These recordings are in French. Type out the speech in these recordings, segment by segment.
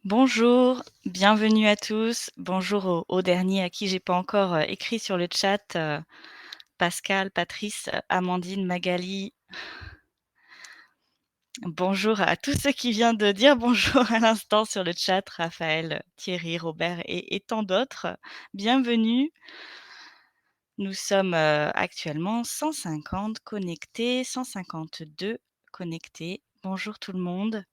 Bonjour, bienvenue à tous. Bonjour aux derniers à qui j'ai pas encore, écrit sur le chat, Pascal, Patrice, Amandine, Magali. Bonjour à tous ceux qui viennent de dire bonjour à l'instant sur le chat, Raphaël, Thierry, Robert et tant d'autres. Bienvenue. Nous sommes, actuellement 150 connectés, 152 connectés. Bonjour tout le monde.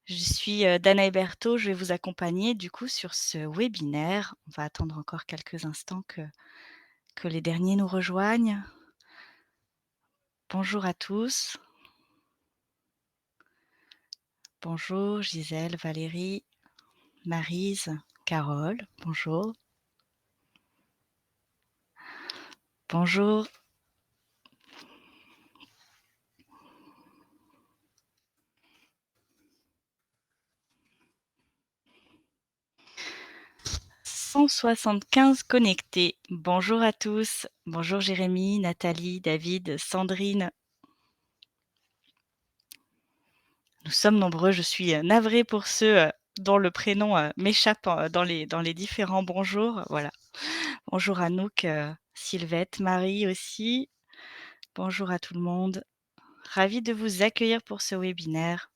Je suis, Dana Hébertot, je vais vous accompagner du coup sur ce webinaire. On va attendre encore quelques instants que les derniers nous rejoignent. Bonjour à tous. Bonjour Gisèle, Valérie, Maryse, Carole, bonjour. Bonjour. « 175 connectés. Bonjour à tous. Bonjour Jérémy, Nathalie, David, Sandrine. Nous sommes nombreux, je suis, navrée pour ceux, dont le prénom, m'échappe, dans les différents bonjours, voilà. Bonjour Anouk, Sylvette, Marie aussi. Bonjour à tout le monde. Ravie de vous accueillir pour ce webinaire.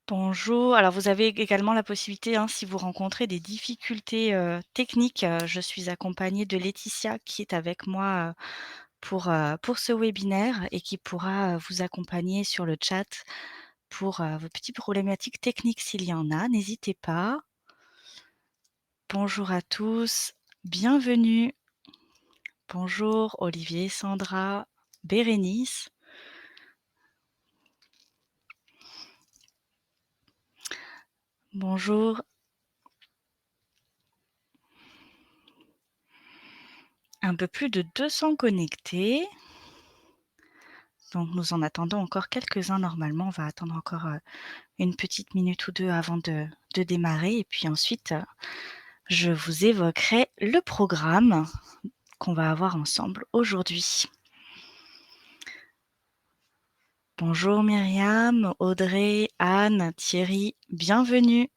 Bonjour, alors vous avez également la possibilité, si vous rencontrez des difficultés, techniques, je suis accompagnée de Laetitia qui est avec moi, pour ce webinaire et qui pourra, vous accompagner sur le chat pour, vos petites problématiques techniques s'il y en a, n'hésitez pas. Bonjour à tous, bienvenue. Bonjour Olivier, Sandra, Bérénice. Bonjour. Un peu plus de 200 connectés. Donc nous en attendons encore quelques-uns normalement. On va attendre encore, une petite minute ou 2 avant de démarrer et puis ensuite, je vous évoquerai le programme qu'on va avoir ensemble aujourd'hui. Bonjour Myriam, Audrey, Anne, Thierry, bienvenue.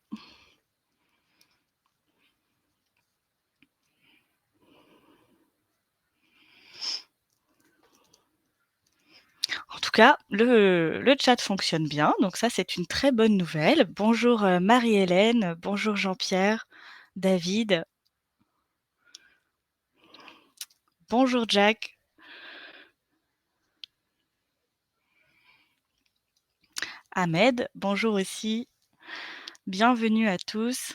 En tout cas, le chat fonctionne bien, donc ça, c'est une très bonne nouvelle. Bonjour, Marie-Hélène, bonjour Jean-Pierre, David. Bonjour Jack. Ahmed, bonjour aussi. Bienvenue à tous.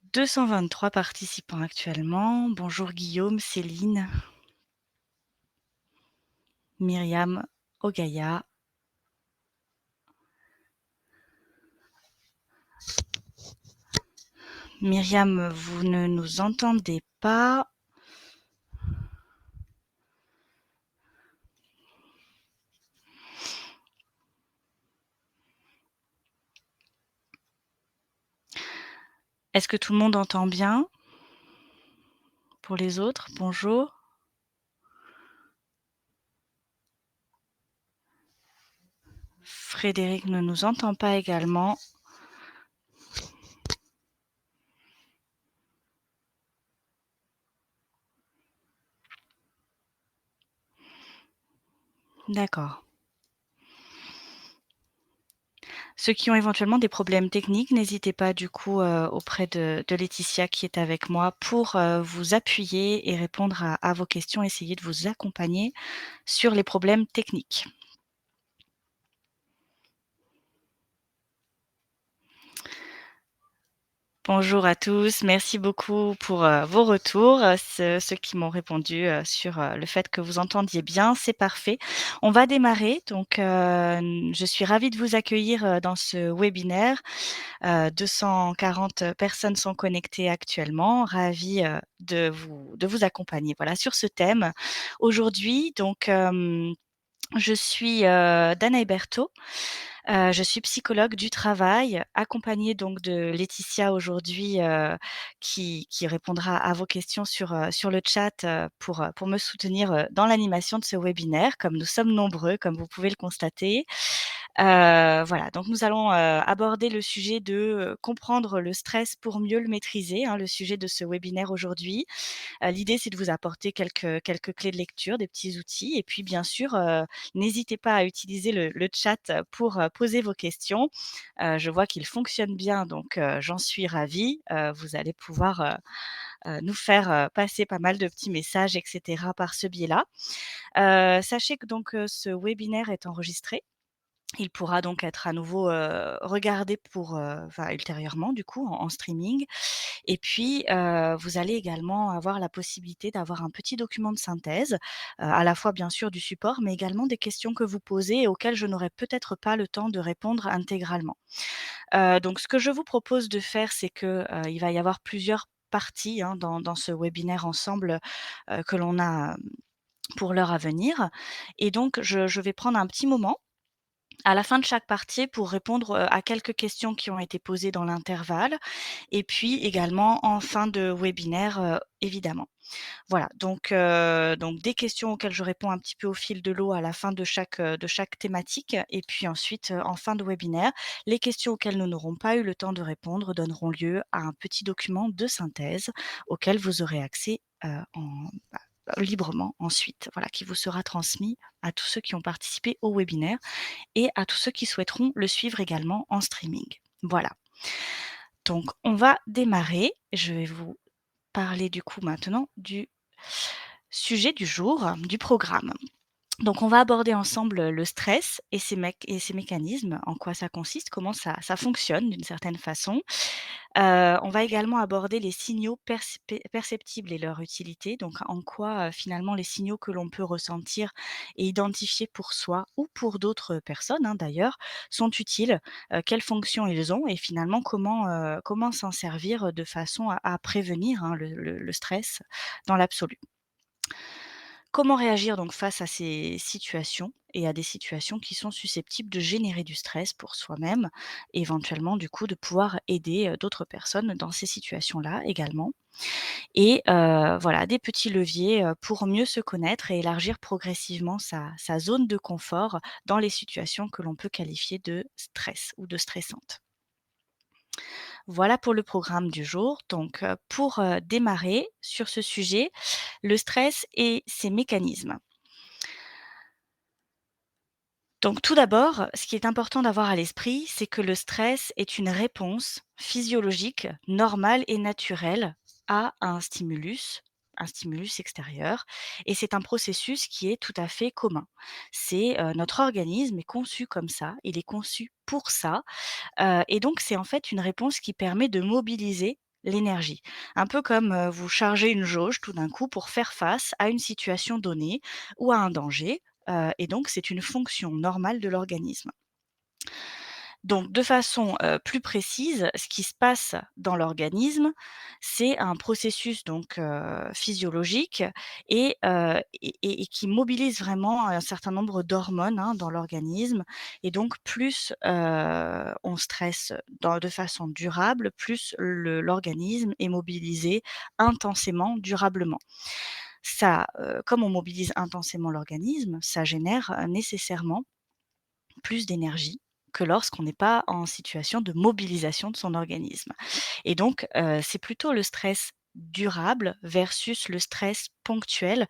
« 223 participants actuellement. Bonjour Guillaume, Céline, Myriam, Ogaya. Myriam, vous ne nous entendez pas. Est-ce que tout le monde entend bien? Pour les autres, bonjour. Frédéric ne nous entend pas également. D'accord. Ceux qui ont éventuellement des problèmes techniques, n'hésitez pas du coup, auprès de Laetitia qui est avec moi pour, vous appuyer et répondre à vos questions, essayer de vous accompagner sur les problèmes techniques. Bonjour à tous, merci beaucoup pour, vos retours, ceux qui m'ont répondu, sur, le fait que vous entendiez bien, c'est parfait. On va démarrer donc, je suis ravie de vous accueillir, dans ce webinaire. 240 personnes sont connectées actuellement. Ravie, de vous accompagner, voilà, sur ce thème. Aujourd'hui donc, je suis, Dana Hébertot. Je suis psychologue du travail, accompagnée donc de Laetitia aujourd'hui, qui répondra à vos questions sur le chat, pour me soutenir, dans l'animation de ce webinaire, comme nous sommes nombreux, comme vous pouvez le constater. Voilà, donc nous allons, aborder le sujet de, comprendre le stress pour mieux le maîtriser, hein, le sujet de ce webinaire aujourd'hui. L'idée, c'est de vous apporter quelques clés de lecture, des petits outils et puis bien sûr, n'hésitez pas à utiliser le chat pour, poser vos questions. Je vois qu'il fonctionne bien donc j'en suis ravie. Vous allez pouvoir, nous faire, passer pas mal de petits messages et cetera par ce biais-là. Sachez que donc, ce webinaire est enregistré. Il pourra donc être à nouveau, regardé pour, enfin ultérieurement du coup en streaming et puis, vous allez également avoir la possibilité d'avoir un petit document de synthèse, à la fois bien sûr du support, mais également des questions que vous posez et auxquelles je n'aurai peut-être pas le temps de répondre intégralement. Donc ce que je vous propose de faire, c'est que, il va y avoir plusieurs parties, hein, dans ce webinaire ensemble, que l'on a, pour l'heure à venir et donc je vais prendre un petit moment à la fin de chaque partie pour répondre, à quelques questions qui ont été posées dans l'intervalle et puis également en fin de webinaire, évidemment. Voilà, donc des questions auxquelles je réponds un petit peu au fil de l'eau à la fin de chaque thématique et puis ensuite, en fin de webinaire, les questions auxquelles nous n'aurons pas eu le temps de répondre donneront lieu à un petit document de synthèse auquel vous aurez accès, bah, librement ensuite, voilà, qui vous sera transmis à tous ceux qui ont participé au webinaire et à tous ceux qui souhaiteront le suivre également en streaming. Voilà, donc on va démarrer. Je vais vous parler du coup maintenant du sujet du jour, du programme. Donc on va aborder ensemble le stress et ses mécanismes, en quoi ça consiste, comment ça fonctionne d'une certaine façon. On va également aborder les signaux perceptibles et leur utilité, donc en quoi, finalement les signaux que l'on peut ressentir et identifier pour soi ou pour d'autres personnes, hein, d'ailleurs, sont utiles, quelles fonctions ils ont et finalement comment s'en servir de façon à prévenir, hein, le stress dans l'absolu. Comment réagir donc face à ces situations et à des situations qui sont susceptibles de générer du stress pour soi-même, éventuellement du coup de pouvoir aider, d'autres personnes dans ces situations-là également et voilà des petits leviers, pour mieux se connaître et élargir progressivement sa zone de confort dans les situations que l'on peut qualifier de stress ou de stressantes. Voilà pour le programme du jour. Donc, pour, démarrer sur ce sujet, le stress et ses mécanismes. Donc tout d'abord, ce qui est important d'avoir à l'esprit, c'est que le stress est une réponse physiologique, normale et naturelle à un stimulus extérieur et c'est un processus qui est tout à fait commun. C'est, notre organisme est conçu comme ça, il est conçu pour ça, et donc c'est en fait une réponse qui permet de mobiliser l'énergie. Un peu comme, vous chargez une jauge tout d'un coup pour faire face à une situation donnée ou à un danger, et donc c'est une fonction normale de l'organisme. Donc de façon, plus précise, ce qui se passe dans l'organisme, c'est un processus donc, physiologique et qui mobilise vraiment un certain nombre d'hormones, hein, dans l'organisme et donc plus, on stresse de façon durable, plus l'organisme est mobilisé intensément, durablement. Ça, comme on mobilise intensément l'organisme, ça génère, nécessairement plus d'énergie que lorsqu'on n'est pas en situation de mobilisation de son organisme et donc c'est plutôt le stress durable versus le stress ponctuel,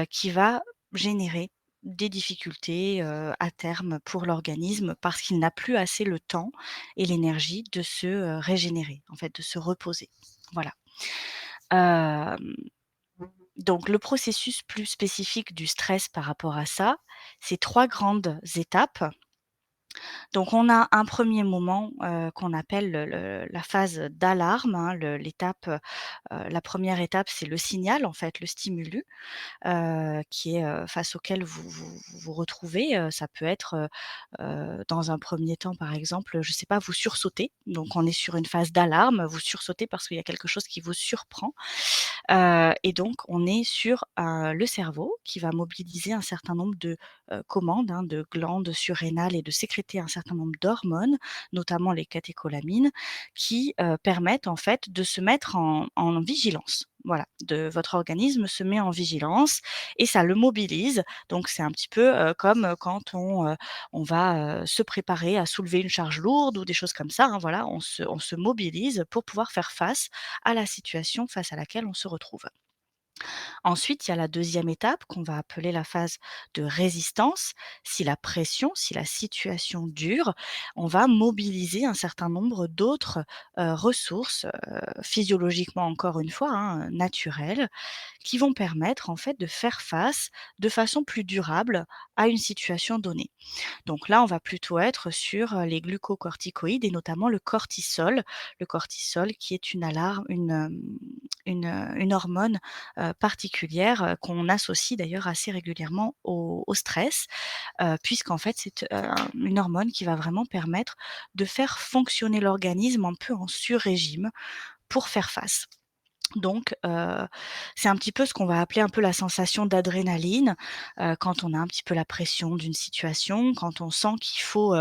qui va générer des difficultés, à terme pour l'organisme parce qu'il n'a plus assez le temps et l'énergie de se, régénérer, en fait, de se reposer. Voilà. Hem, donc le processus plus spécifique du stress par rapport à ça, c'est 3 grandes étapes. Donc on a un premier moment, qu'on appelle le la phase d'alarme, hein, l'étape, la première étape, c'est le signal, en fait, le stimulus, qui est, face auquel vous retrouvez. Ça peut être, dans un premier temps, par exemple, je sais pas, vous sursautez, donc on est sur une phase d'alarme, vous sursautez parce qu'il y a quelque chose qui vous surprend, et donc on est sur, le cerveau qui va mobiliser un certain nombre de, commandes, hein, de glandes surrénales et de sécréter un certain nombre d'hormones, notamment les catécholamines, qui, permettent en fait de se mettre en vigilance. Voilà, votre organisme se met en vigilance et ça le mobilise. Donc c'est un petit peu, comme, quand on va, se préparer à soulever une charge lourde ou des choses comme ça, hein, voilà, on se mobilise pour pouvoir faire face à la situation face à laquelle on se retrouve. Ensuite, il y a la deuxième étape qu'on va appeler la phase de résistance. Si la situation dure, on va mobiliser un certain nombre d'autres, ressources, physiologiquement encore une fois, hein, naturelles, qui vont permettre en fait de faire face de façon plus durable à une situation donnée. Donc là, on va plutôt être sur, les glucocorticoïdes et notamment le cortisol. Le cortisol qui est une hormone, particulière, qu'on associe d'ailleurs assez régulièrement au stress, puisqu'en fait c'est, une hormone qui va vraiment permettre de faire fonctionner l'organisme un peu en sur-régime pour faire face. Donc, c'est un petit peu ce qu'on va appeler un peu la sensation d'adrénaline, quand on a un petit peu la pression d'une situation, quand on sent qu'il faut,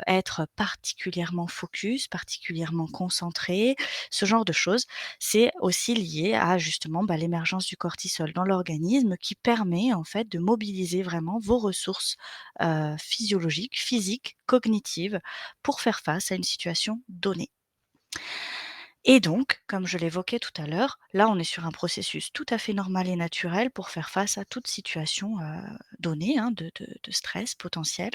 être particulièrement focus, particulièrement concentré, ce genre de choses. C'est aussi lié à justement, bah, l'émergence du cortisol dans l'organisme qui permet en fait de mobiliser vraiment vos ressources, physiologiques, physiques, cognitives pour faire face à une situation donnée. Et donc, comme je l'évoquais tout à l'heure, là, on est sur un processus tout à fait normal et naturel pour faire face à toute situation, donnée, hein, de stress potentiel.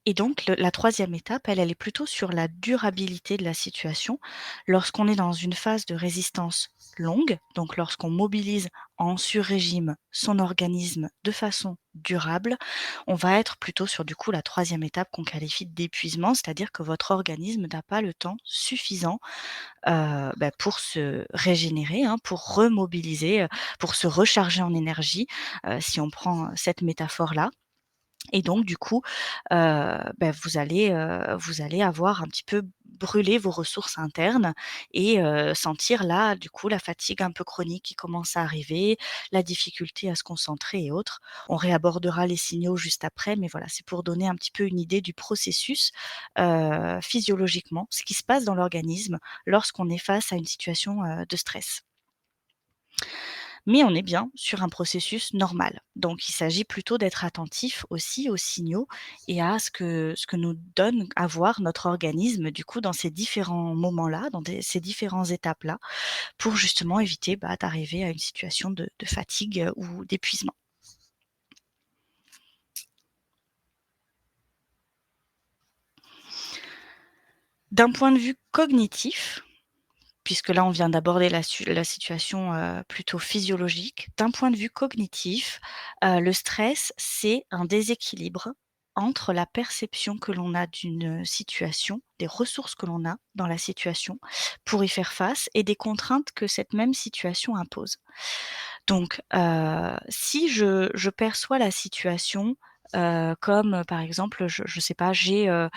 Et donc la troisième étape, elle est plutôt sur la durabilité de la situation. Lorsqu'on est dans une phase de résistance longue, donc lorsqu'on mobilise en sur-régime son organisme de façon durable, on va être plutôt sur du coup la troisième étape qu'on qualifie d'épuisement, c'est-à-dire que votre organisme n'a pas le temps suffisant, pour se régénérer, hein, pour remobiliser, pour se recharger en énergie, si on prend cette métaphore-là. Et donc du coup, vous allez avoir un petit peu brûlé vos ressources internes et sentir là, du coup, la fatigue un peu chronique qui commence à arriver, la difficulté à se concentrer et autres. On réabordera les signaux juste après, mais voilà, c'est pour donner un petit peu une idée du processus, physiologiquement, ce qui se passe dans l'organisme lorsqu'on est face à une situation, de stress. Mais on est bien sur un processus normal. Donc il s'agit plutôt d'être attentif aussi aux signaux et à ce que nous donne à voir notre organisme du coup dans ces différents moments-là, ces différentes étapes-là, pour justement éviter, bah, d'arriver à une situation de fatigue, ou d'épuisement. D'un point de vue cognitif, puisque là on vient d'aborder la situation, plutôt physiologique. D'un point de vue cognitif, le stress, c'est un déséquilibre entre la perception que l'on a d'une situation, des ressources que l'on a dans la situation pour y faire face et des contraintes que cette même situation impose. Donc, si je perçois la situation, comme, par exemple, je sais pas, j'ai un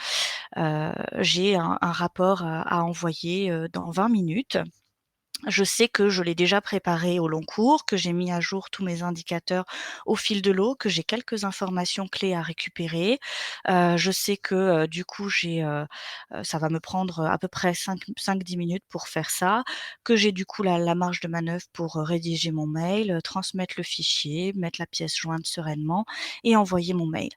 rapport à envoyer, dans 20 minutes. Je sais que je l'ai déjà préparé au long cours, que j'ai mis à jour tous mes indicateurs au fil de l'eau, que j'ai quelques informations clés à récupérer. Je sais que, du coup, ça va me prendre, à peu près 5-10 minutes pour faire ça, que j'ai du coup la marge de manœuvre pour, rédiger mon mail, transmettre le fichier, mettre la pièce jointe sereinement et envoyer mon mail.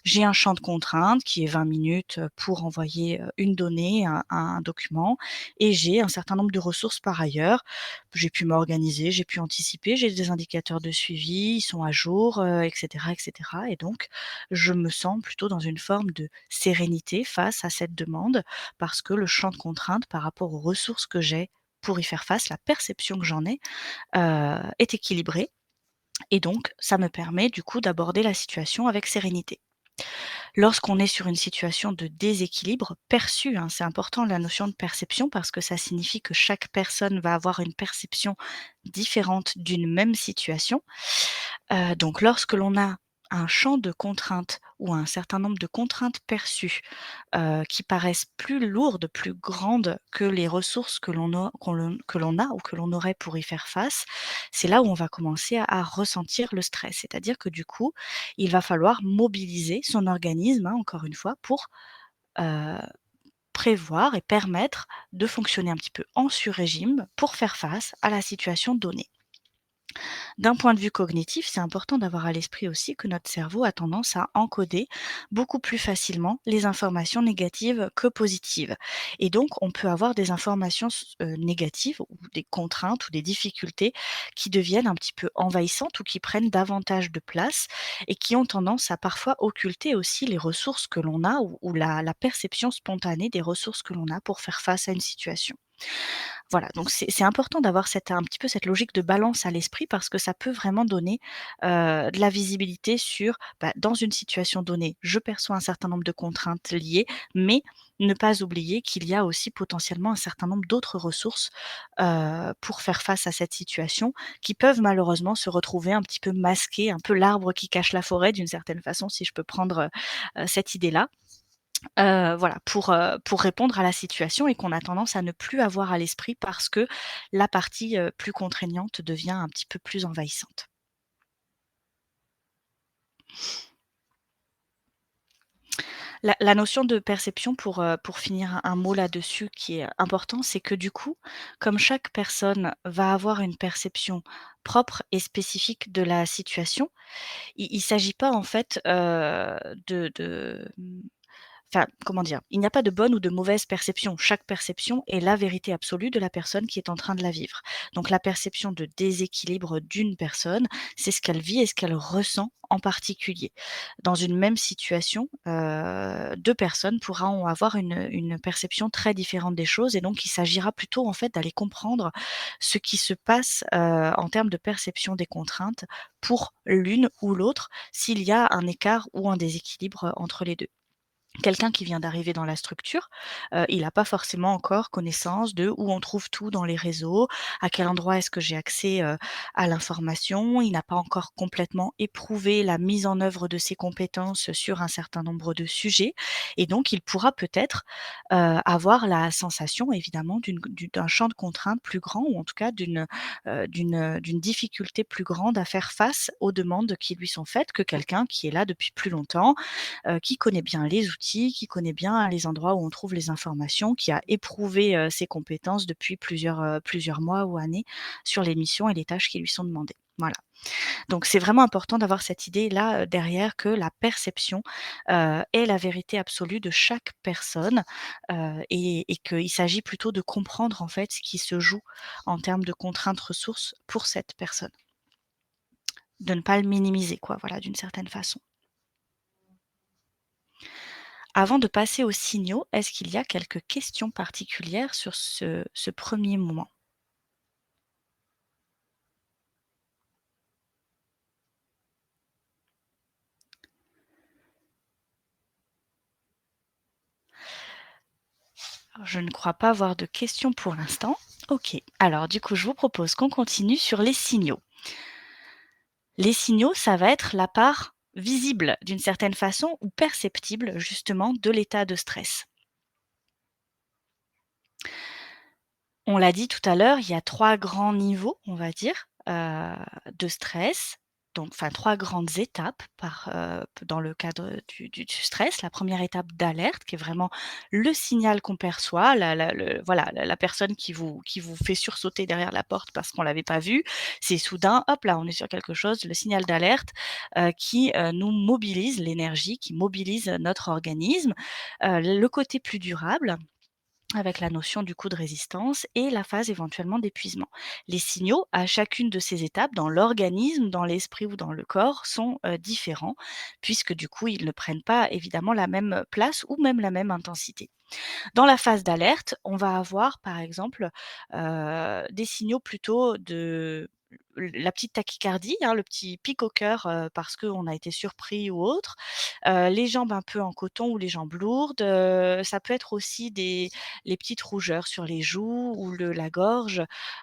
J'ai un champ de contraintes qui est 20 minutes, pour envoyer, une donnée, un document et j'ai un certain nombre de ressources par ailleurs. J'ai pu m'organiser, j'ai pu anticiper, j'ai des indicateurs de suivi, ils sont à jour, et cetera et donc je me sens plutôt dans une forme de sérénité face à cette demande parce que le champ de contraintes par rapport aux ressources que j'ai pour y faire face, la perception que j'en ai, est équilibrée et donc ça me permet du coup d'aborder la situation avec sérénité. Lorsqu'on est sur une situation de déséquilibre perçu, hein, c'est important la notion de perception parce que ça signifie que chaque personne va avoir une perception différente d'une même situation. Donc lorsque l'on a un champ de contraintes ou un certain nombre de contraintes perçues, qui paraissent plus lourdes, plus grandes que les ressources que l'on a ou que l'on aurait pour y faire face, c'est là où on va commencer à ressentir le stress. C'est-à-dire que du coup, il va falloir mobiliser son organisme, hein, encore une fois, pour, heu, prévoir et permettre de fonctionner un petit peu en sur-régime pour faire face à la situation donnée. D'un point de vue cognitif, c'est important d'avoir à l'esprit aussi que notre cerveau a tendance à encoder beaucoup plus facilement les informations négatives que positives. Et donc, on peut avoir des informations négatives ou des contraintes ou des difficultés qui deviennent un petit peu envahissantes ou qui prennent davantage de place et qui ont tendance à parfois occulter aussi les ressources que l'on a ou la perception spontanée des ressources que l'on a pour faire face à une situation. Voilà, donc c'est important d'avoir cette un petit peu cette logique de balance à l'esprit parce que ça peut vraiment donner, de la visibilité sur, bah, dans une situation donnée, je perçois un certain nombre de contraintes liées, mais ne pas oublier qu'il y a aussi potentiellement un certain nombre d'autres ressources, pour faire face à cette situation qui peuvent malheureusement se retrouver un petit peu masquées, un peu l'arbre qui cache la forêt d'une certaine façon, si je peux prendre, cette idée-là. Voilà, pour répondre à la situation et qu'on a tendance à ne plus avoir à l'esprit parce que la partie, plus contraignante devient un petit peu plus envahissante. La notion de perception pour finir un mot là-dessus qui est important, c'est que du coup, comme chaque personne va avoir une perception propre et spécifique de la situation, il s'agit pas en fait, enfin, comment dire? Il n'y a pas de bonne ou de mauvaise perception. Chaque perception est la vérité absolue de la personne qui est en train de la vivre. Donc la perception de déséquilibre d'une personne, c'est ce qu'elle vit et ce qu'elle ressent en particulier. Dans une même situation, 2 personnes pourront avoir une perception très différente des choses et donc il s'agira plutôt en fait d'aller comprendre ce qui se passe, en termes de perception des contraintes pour l'une ou l'autre, s'il y a un écart ou un déséquilibre, entre les 2. Quelqu'un qui vient d'arriver dans la structure, il n'a pas forcément encore connaissance de où on trouve tout dans les réseaux, à quel endroit est-ce que j'ai accès, à l'information. Il n'a pas encore complètement éprouvé la mise en œuvre de ses compétences sur un certain nombre de sujets et donc il pourra peut-être, avoir la sensation évidemment d'un champ de contraintes plus grand ou en tout cas d'une difficulté plus grande à faire face aux demandes qui lui sont faites que quelqu'un qui est là depuis plus longtemps, qui connaît bien les outils, qui connaît bien les endroits où on trouve les informations, qui a éprouvé, ses compétences depuis plusieurs mois ou années sur les missions et les tâches qui lui sont demandées. Voilà. Donc c'est vraiment important d'avoir cette idée-là, derrière que la perception, est la vérité absolue de chaque personne, et qu'il s'agit plutôt de comprendre en fait ce qui se joue en termes de contraintes ressources pour cette personne. De ne pas le minimiser quoi, voilà, d'une certaine façon. Avant de passer aux signaux, est-ce qu'il y a quelques questions particulières sur ce 1er moment? Alors je ne crois pas avoir de questions pour l'instant. OK. Alors du coup, je vous propose qu'on continue sur les signaux. Les signaux, ça va être la part visible d'une certaine façon ou perceptible justement de l'état de stress. On l'a dit tout à l'heure, il y a 3 grands niveaux, on va dire, de stress. Donc enfin 3 grandes étapes dans le cadre du stress. La première étape d'alerte qui est vraiment le signal qu'on perçoit, la personne qui vous fait sursauter derrière la porte parce qu'on l'avait pas vue. C'est soudain, hop là, on est sur quelque chose, le signal d'alerte, qui, nous mobilise, l'énergie qui mobilise notre organisme. Le côté plus durable avec la notion du coup de résistance et la phase éventuellement d'épuisement. Les signaux à chacune de ces étapes dans l'organisme, dans l'esprit ou dans le corps sont différents puisque du coup ils ne prennent pas évidemment la même place ou même la même intensité. Dans la phase d'alerte, on va avoir par exemple des signaux plutôt de la petite tachycardie, hein, le petit pic au cœur, parce qu'on a été surpris ou autre, les jambes un peu en coton ou les jambes lourdes, ça peut être aussi les petites rougeurs sur les joues ou la gorge,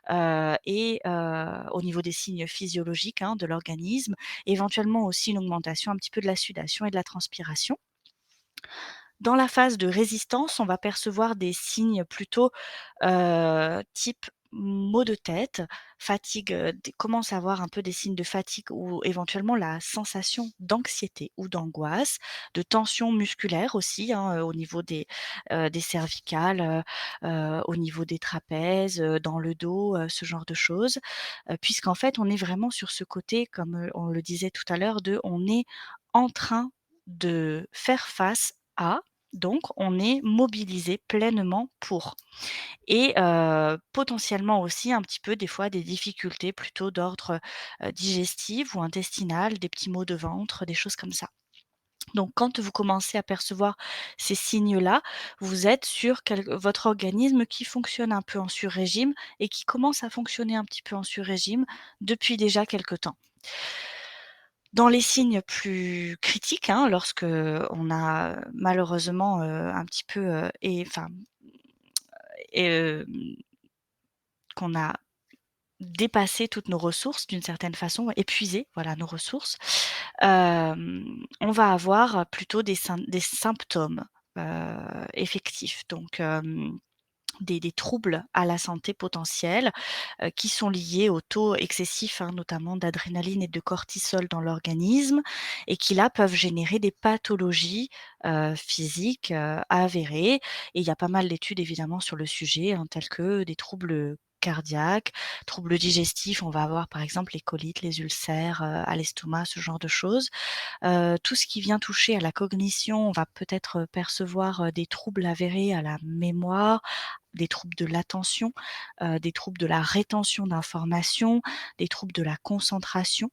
au niveau des signes physiologiques, hein, de l'organisme, éventuellement aussi une augmentation un petit peu de la sudation et de la transpiration. Dans la phase de résistance, on va percevoir des signes plutôt, type maux de tête, fatigue, commence à avoir un peu des signes de fatigue ou éventuellement la sensation d'anxiété ou d'angoisse, de tension musculaire aussi, hein, au niveau des cervicales, au niveau des trapèzes, dans le dos, ce genre de choses. Puisqu'en fait, on est vraiment sur ce côté, comme, on le disait tout à l'heure, on est en train de faire face à, donc on est mobilisé pleinement pour et potentiellement aussi un petit peu des fois des difficultés plutôt d'ordre, digestif ou intestinal, des petits maux de ventre, des choses comme ça. Donc quand vous commencez à percevoir ces signes-là, vous êtes sur votre organisme qui fonctionne un peu en sur-régime et qui commence à fonctionner un petit peu en sur-régime depuis déjà quelque temps. Dans les signes plus critiques, hein, lorsque on a malheureusement, un petit peu, hem, qu'on a dépassé toutes nos ressources d'une certaine façon, épuisé, voilà, nos ressources, on va avoir plutôt des symptômes, effectifs. Donc, des troubles à la santé potentiels, qui sont liés au taux excessif, hein, notamment d'adrénaline et de cortisol dans l'organisme et qui là peuvent générer des pathologies, physiques, avérées et il y a pas mal d'études évidemment sur le sujet, hein, telles que des troubles, cardiaques, troubles digestifs. On va avoir par exemple les colites, les ulcères, à l'estomac, ce genre de choses. Tout ce qui vient toucher à la cognition, on va peut-être, percevoir, des troubles avérés à la mémoire, des troubles de l'attention, des troubles de la rétention d'informations, des troubles de la concentration,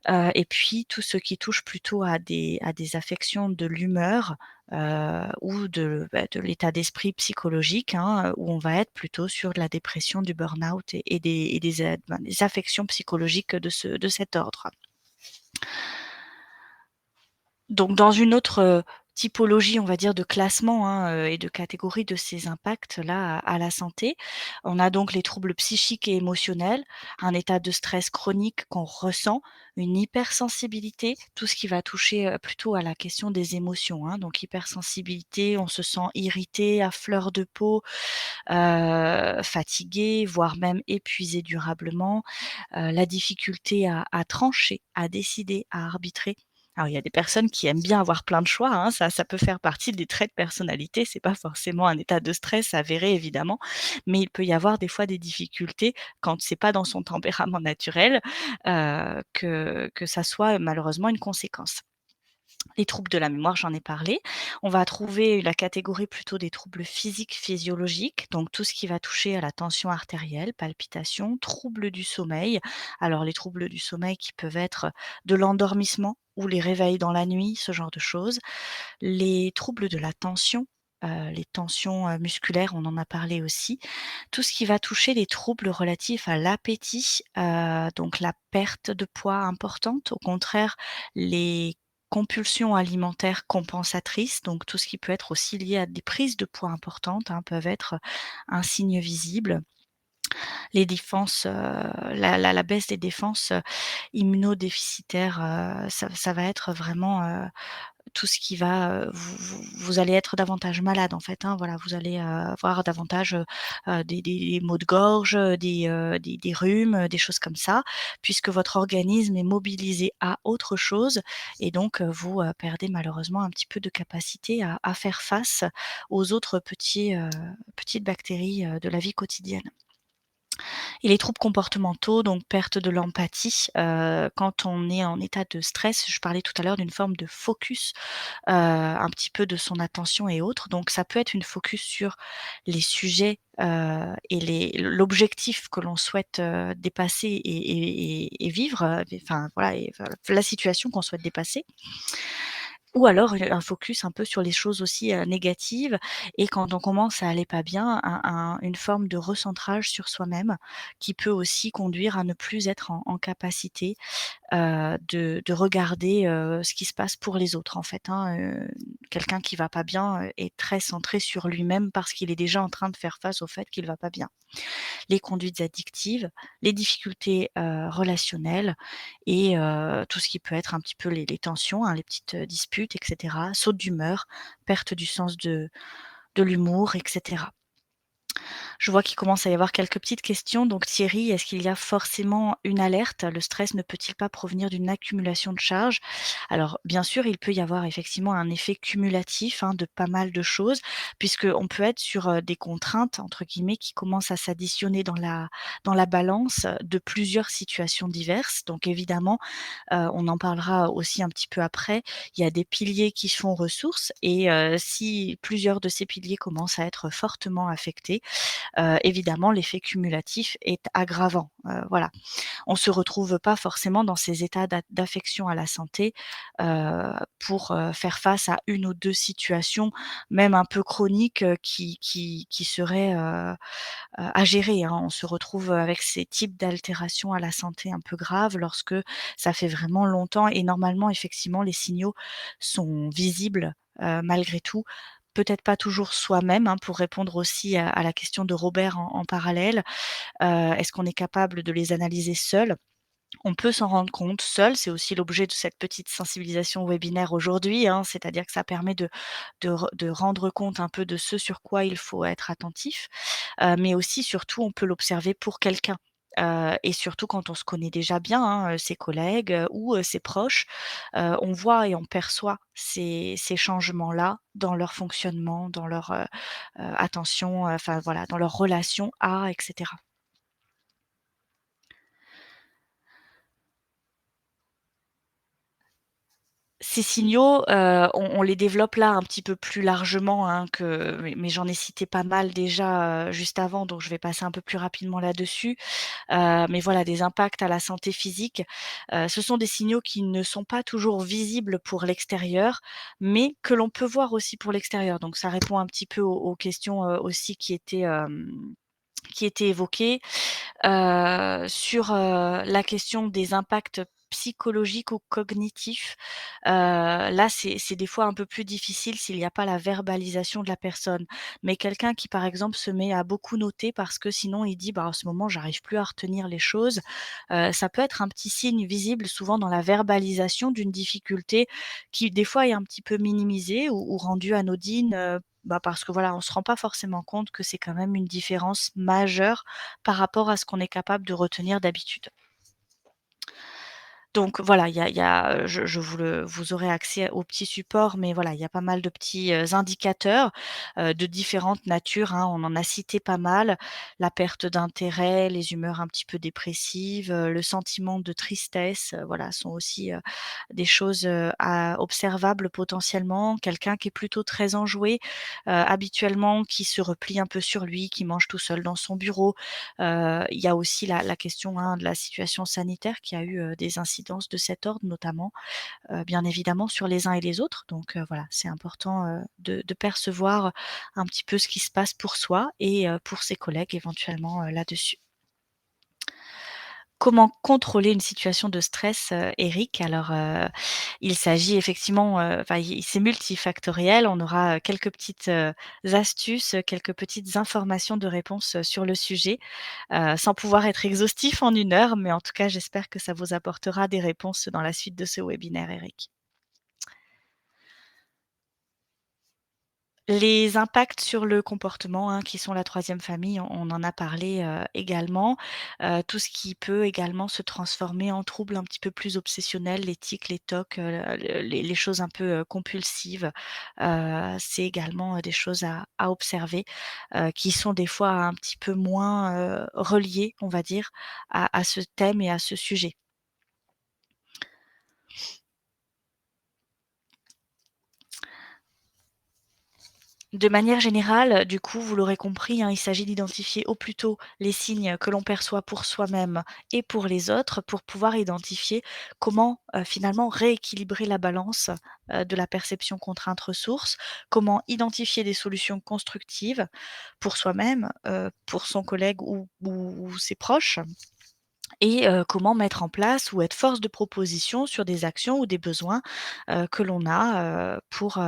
et puis tout ce qui touche plutôt à des affections de l'humeur, ou de l'état d'esprit psychologique, hein, où on va être plutôt sur de la dépression, du burn-out des affections psychologiques de cet ordre. Donc dans une autre, typologie, on va dire, de classement, hein, et de catégorie de ces impacts-là à la santé, on a donc les troubles psychiques et émotionnels, un état de stress chronique qu'on ressent, une hypersensibilité, tout ce qui va toucher, plutôt à la question des émotions, hein, donc hypersensibilité, on se sent irrité, à fleur de peau, fatigué, voire même épuisé durablement, la difficulté à trancher, à décider, à arbitrer. Alors il y a des personnes qui aiment bien avoir plein de choix, hein, ça peut faire partie des traits de personnalité, c'est pas forcément un état de stress avéré évidemment, mais il peut y avoir des fois des difficultés quand c'est pas dans son tempérament naturel, que ça soit malheureusement une conséquence. Les troubles de la mémoire, j'en ai parlé. On va trouver la catégorie plutôt des troubles physiques, physiologiques, donc tout ce qui va toucher à la tension artérielle, palpitations, troubles du sommeil. Alors les troubles du sommeil qui peuvent être de l'endormissement ou les réveils dans la nuit, ce genre de choses. Les troubles de la tension, les tensions, musculaires, on en a parlé aussi. Tout ce qui va toucher les troubles relatifs à l'appétit, donc la perte de poids importante. Au contraire, les compulsions alimentaires compensatrices, donc tout ce qui peut être aussi lié à des prises de poids importantes, hein, peuvent être un signe visible. Les défenses, la baisse des défenses, immunodéficitaires, ça va être vraiment, tout ce qui va, vous allez être davantage malade en fait, hein, voilà, vous allez, avoir davantage, des maux de gorge, des rhumes, des choses comme ça, puisque votre organisme est mobilisé à autre chose et donc, vous, perdez malheureusement un petit peu de capacité à faire face aux autres petites bactéries, de la vie quotidienne. Et les troubles comportementaux, donc perte de l'empathie, quand on est en état de stress, je parlais tout à l'heure d'une forme de focus, un petit peu de son attention et autres. Donc ça peut être une focus sur les sujets, et l'objectif que l'on souhaite, dépasser et vivre, enfin voilà et enfin la situation qu'on souhaite dépasser ou alors, un focus un peu sur les choses aussi, négatives et quand on commence à aller pas bien, une forme de recentrage sur soi-même qui peut aussi conduire à ne plus être en capacité, de regarder, ce qui se passe pour les autres en fait, hein, quelqu'un qui va pas bien, est très centré sur lui-même parce qu'il est déjà en train de faire face au fait qu'il va pas bien. Les conduites addictives, les difficultés, relationnelles et tout ce qui peut être un petit peu les tensions, hein, les petites, disputes et cetera, sautes d'humeur, perte du sens de l'humour et cetera. Je vois qu'il commence à y avoir quelques petites questions. Donc Thierry, est-ce qu'il y a forcément une alerte? Le stress ne peut-il pas provenir d'une accumulation de charges? Alors bien sûr, il peut y avoir effectivement un effet cumulatif, hein, de pas mal de choses, puisqu'on peut être sur, des «contraintes» entre guillemets qui commencent à s'additionner dans la balance, de plusieurs situations diverses. Donc évidemment, on en parlera aussi un petit peu après. Il y a des piliers qui font ressources et si plusieurs de ces piliers commencent à être fortement affectés, évidemment l'effet cumulatif est aggravant, voilà. On se retrouve pas forcément dans ces états d'affection à la santé, pour, faire face à une ou 2 situations, même un peu chroniques, qui seraient, à gérer, hein. On se retrouve avec ces types d'altérations à la santé un peu graves lorsque ça fait vraiment longtemps et normalement effectivement les signaux sont visibles, malgré tout. Peut-être pas toujours soi-même, hein, pour répondre aussi à la question de Robert en parallèle. Est-ce qu'on est capable de les analyser seul? On peut s'en rendre compte seul, c'est aussi l'objet de cette petite sensibilisation webinaire aujourd'hui, hein. C'est-à-dire que ça permet de rendre compte un peu de ce sur quoi il faut être attentif, mais aussi surtout on peut l'observer pour quelqu'un, et surtout quand on se connaît déjà bien, hein, ses collègues, ou ses proches, on voit et on perçoit ces changements-là dans leur fonctionnement, dans leur, attention, enfin voilà, dans leur relation à et cetera. Ces signaux, on les développe là un petit peu plus largement, hein, que mais j'en ai cité pas mal déjà, juste avant, donc je vais passer un peu plus rapidement là-dessus. Mais voilà, des impacts à la santé physique, ce sont des signaux qui ne sont pas toujours visibles pour l'extérieur, mais que l'on peut voir aussi pour l'extérieur. Donc ça répond un petit peu aux questions, aussi qui étaient évoquées. Sur, la question des impacts psychologiques ou cognitifs, là, c'est des fois un peu plus difficile s'il n'y a pas la verbalisation de la personne. Mais quelqu'un qui, par exemple, se met à beaucoup noter parce que sinon il dit: «Bah, en ce moment, j'arrive plus à retenir les choses», ça peut être un petit signe visible souvent dans la verbalisation d'une difficulté qui, des fois, est un petit peu minimisée ou rendue anodine, bah, parce que, voilà, on se rend pas forcément compte que c'est quand même une différence majeure par rapport à ce qu'on est capable de retenir d'habitude. Donc voilà, je vous aurez accès aux petits supports, mais voilà, il y a pas mal de petits, indicateurs, de différentes natures, hein. On en a cité pas mal. La perte d'intérêt, les humeurs un petit peu dépressives, le sentiment de tristesse, voilà, sont aussi, des choses, à observables potentiellement. Quelqu'un qui est plutôt très enjoué, habituellement, qui se replie un peu sur lui, qui mange tout seul dans son bureau. Il y a aussi la question, hein, de la situation sanitaire qui a eu, des incidences de cet ordre notamment, bien évidemment sur les uns et les autres. Donc, voilà, c'est important, de percevoir un petit peu ce qui se passe pour soi et pour ses collègues éventuellement, là-dessus. Comment contrôler une situation de stress, Eric? Alors, il s'agit effectivement, enfin, i c'est multifactoriel. On aura, quelques petites, astuces, quelques petites informations de réponse, sur le sujet, sans pouvoir être exhaustif en 1 heure, mais en tout cas, j'espère que ça vous apportera des réponses dans la suite de ce webinaire, Eric. Les impacts sur le comportement, hein, qui sont la troisième famille, on en a parlé, également. Tout ce qui peut également se transformer en troubles un petit peu plus obsessionnels, les tics, les tocs, le les choses un peu, compulsives. C'est également, des choses à observer, qui sont des fois un petit peu moins, reliées, on va dire, à ce thème et à ce sujet. De manière générale, du coup, vous l'aurez compris, hein, il s'agit d'identifier au plus tôt les signes que l'on perçoit pour soi-même et pour les autres, pour pouvoir identifier comment, finalement rééquilibrer la balance, de la perception contrainte-ressource, comment identifier des solutions constructives pour soi-même, pour son collègue ou ses proches et comment mettre en place ou être force de proposition sur des actions ou des besoins, que l'on a, pour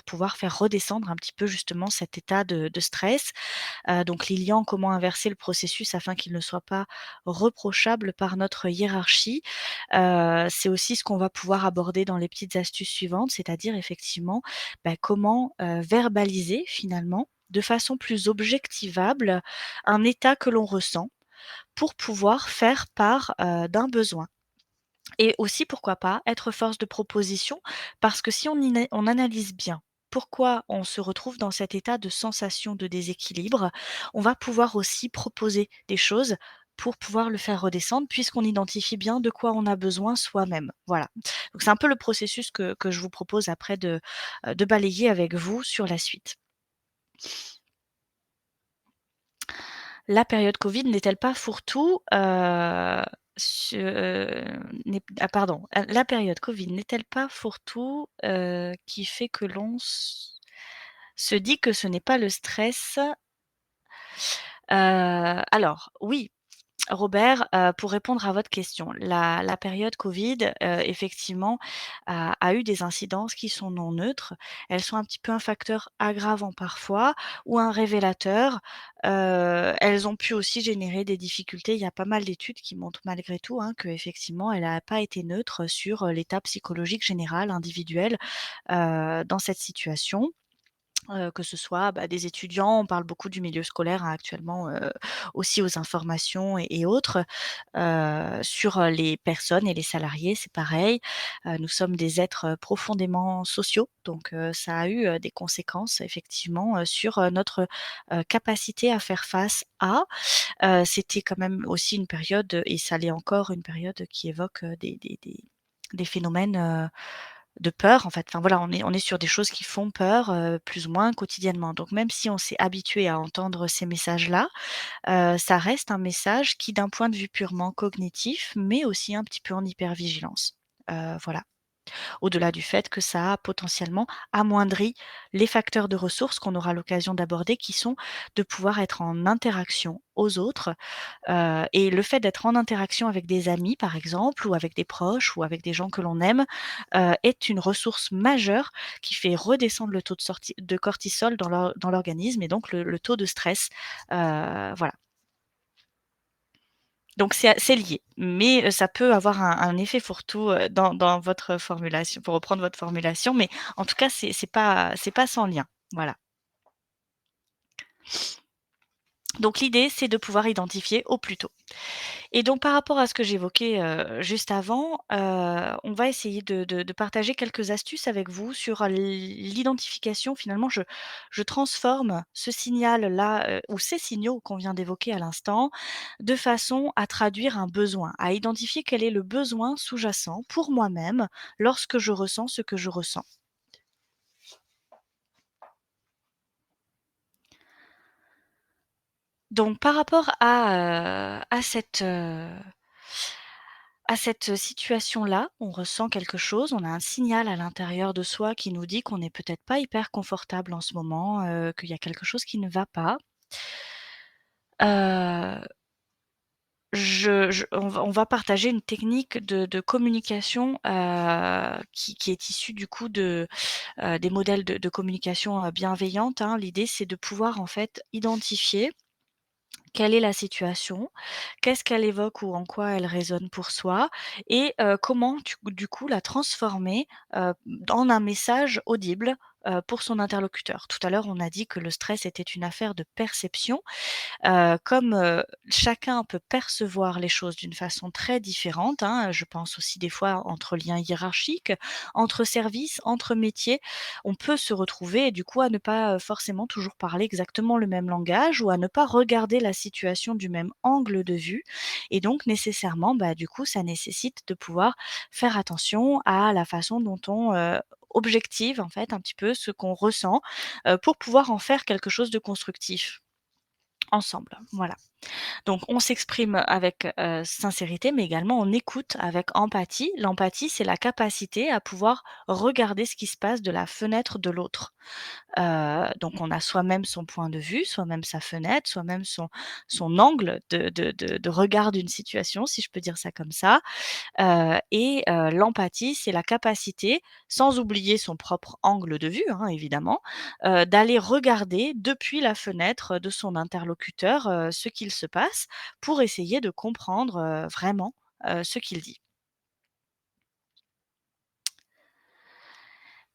pouvoir faire redescendre un petit peu justement cet état de stress. Donc Lilian, comment inverser le processus afin qu'il ne soit pas reprochable par notre hiérarchie? C'est aussi ce qu'on va pouvoir aborder dans les petites astuces suivantes, c'est-à-dire effectivement, comment, verbaliser finalement, de façon plus objectivable, un état que l'on ressent pour pouvoir faire part, d'un besoin et aussi pourquoi pas être force de proposition parce que si on analyse bien pourquoi on se retrouve dans cet état de sensation de déséquilibre, on va pouvoir aussi proposer des choses pour pouvoir le faire redescendre puisqu'on identifie bien de quoi on a besoin soi-même. Voilà. Donc c'est un peu le processus que je vous propose après de balayer avec vous sur la suite. La période Covid n'est-elle pas fourre-tout, pardon, la période Covid n'est-elle pas fourre-tout, qui fait que l'on se dit que ce n'est pas le stress? Alors oui, Robert, pour répondre à votre question, la période Covid, effectivement, a eu des incidences qui sont non neutres. Elles sont un petit peu un facteur aggravant parfois ou un révélateur. Elles ont pu aussi générer des difficultés. Il y a pas mal d'études qui montrent malgré tout, hein, qu'effectivement elle a pas été neutre sur, l'état psychologique général, individuel, dans cette situation. Que ce soit, des étudiants, on parle beaucoup du milieu scolaire, hein, actuellement, aussi aux informations et autres. Sur, les personnes et les salariés, c'est pareil. Nous sommes des êtres, profondément sociaux, donc ça a eu, des conséquences effectivement, sur, notre, capacité à faire face à. C'était quand même aussi une période, et ça l'est encore, une période qui évoque, des phénomènes, de peur en fait. Enfin voilà, on est sur des choses qui font peur, plus ou moins quotidiennement. Donc même si on s'est habitué à entendre ces messages-là, ça reste un message qui d'un point de vue purement cognitif, met aussi un petit peu en hypervigilance. Voilà. Au-delà du fait que ça a potentiellement amoindri les facteurs de ressources qu'on aura l'occasion d'aborder, qui sont de pouvoir être en interaction aux autres, et le fait d'être en interaction avec des amis, par exemple, ou avec des proches ou avec des gens que l'on aime, est une ressource majeure qui fait redescendre le taux de cortisol dans l'organisme et donc le taux de stress, voilà. Donc c'est lié, mais ça peut avoir un effet fourre-tout, dans votre formulation pour reprendre votre formulation, mais en tout cas, c'est pas sans lien. Voilà. Donc l'idée, c'est de pouvoir identifier au plus tôt. Et donc par rapport à ce que j'évoquais, juste avant, on va essayer de partager quelques astuces avec vous sur l'identification. Finalement, je transforme ce signal-là, ou ces signaux qu'on vient d'évoquer à l'instant, de façon à traduire un besoin, à identifier quel est le besoin sous-jacent pour moi-même lorsque je ressens ce que je ressens. Donc par rapport à cette situation-là, on ressent quelque chose, on a un signal à l'intérieur de soi qui nous dit qu'on n'est peut-être pas hyper confortable en ce moment, qu'il y a quelque chose qui ne va pas. Heu, je on va partager une technique de communication, qui est issue du coup des modèles de communication, bienveillante, hein. L'idée, c'est de pouvoir en fait identifier quelle est la situation? Qu'est-ce qu'elle évoque ou en quoi elle résonne pour soi? Et comment du coup la transformer, en un message audible, pour son interlocuteur? Tout à l'heure, on a dit que le stress était une affaire de perception. Comme, chacun peut percevoir les choses d'une façon très différente, hein, je pense aussi des fois entre liens hiérarchiques, entre services, entre métiers, on peut se retrouver et du coup à ne pas, forcément toujours parler exactement le même langage ou à ne pas regarder la situation du même angle de vue et donc nécessairement, du coup, ça nécessite de pouvoir faire attention à la façon dont on, objective, en fait, un petit peu ce qu'on ressent, pour pouvoir en faire quelque chose de constructif ensemble. Voilà. Donc on s'exprime avec, sincérité, mais également on écoute avec empathie. L'empathie, c'est la capacité à pouvoir regarder ce qui se passe de la fenêtre de l'autre. Donc on a soi-même son point de vue, soi-même sa fenêtre, soi-même son angle de regard d'une situation, si je peux dire ça comme ça. L'empathie, c'est la capacité, sans oublier son propre angle de vue, hein, évidemment, d'aller regarder depuis la fenêtre de son interlocuteur, ce qu'il se passe pour essayer de comprendre, vraiment, ce qu'il dit.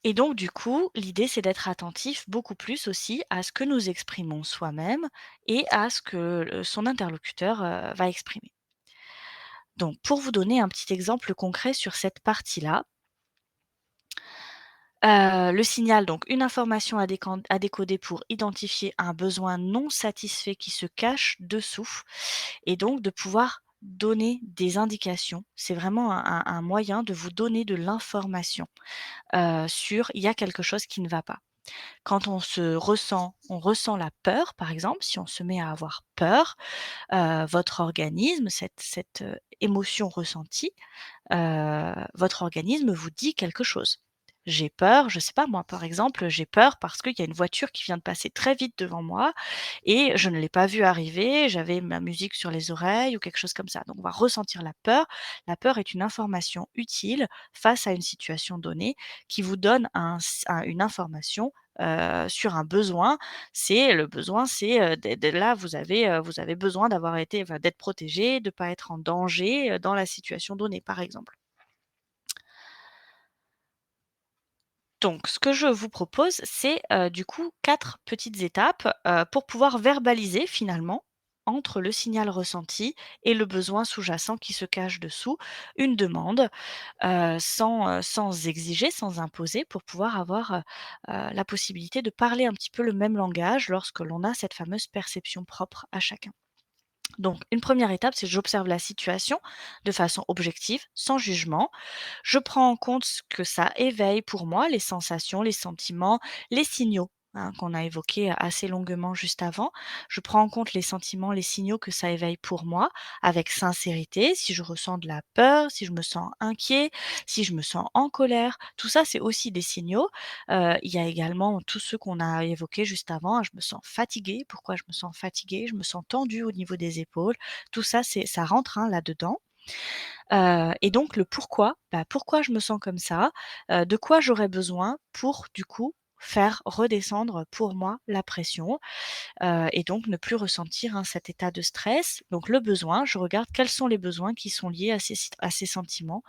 Et donc du coup, l'idée, c'est d'être attentif beaucoup plus aussi à ce que nous exprimons soi-même et à ce que, son interlocuteur, va exprimer. Donc pour vous donner un petit exemple concret sur cette partie-là, le signal, donc une information à décoder pour identifier un besoin non satisfait qui se cache dessous et donc de pouvoir donner des indications. C'est vraiment un moyen de vous donner de l'information, sur il y a quelque chose qui ne va pas. Quand on ressent la peur, par exemple, si on se met à avoir peur, votre organisme, cette émotion ressentie, votre organisme vous dit quelque chose. J'ai peur, je sais pas moi, par exemple, j'ai peur parce qu'il y a une voiture qui vient de passer très vite devant moi et je ne l'ai pas vue arriver, j'avais ma musique sur les oreilles ou quelque chose comme ça. Donc on va ressentir la peur. La peur est une information utile face à une situation donnée qui vous donne une information, sur un besoin. C'est le besoin, c'est, là vous avez besoin d'avoir été enfin d'être protégé, de pas être en danger, dans la situation donnée, par exemple. Donc, ce que je vous propose, c'est, du coup 4 petites étapes, pour pouvoir verbaliser finalement, entre le signal ressenti et le besoin sous-jacent qui se cache dessous, une demande, sans exiger, sans imposer, pour pouvoir avoir, la possibilité de parler un petit peu le même langage lorsque l'on a cette fameuse perception propre à chacun. Donc une première étape, c'est j'observe la situation de façon objective, sans jugement. Je prends en compte ce que ça éveille pour moi, les sensations, les sentiments, les signaux, hein, qu'on a évoqués assez longuement juste avant. Je prends en compte les sentiments, les signaux que ça éveille pour moi, avec sincérité, si je ressens de la peur, si je me sens inquiet, si je me sens en colère. Tout ça, c'est aussi des signaux. Il y a également tous ceux qu'on a évoqués juste avant, hein. Je me sens fatiguée. Pourquoi je me sens fatiguée? Je me sens tendue au niveau des épaules. Tout ça, ça rentre, hein, là-dedans. Et donc le pourquoi, bah, pourquoi je me sens comme ça? De quoi j'aurais besoin pour, du coup, faire redescendre pour moi la pression, et donc ne plus ressentir, hein, cet état de stress. Donc le besoin, je regarde quels sont les besoins qui sont liés à ces sentiments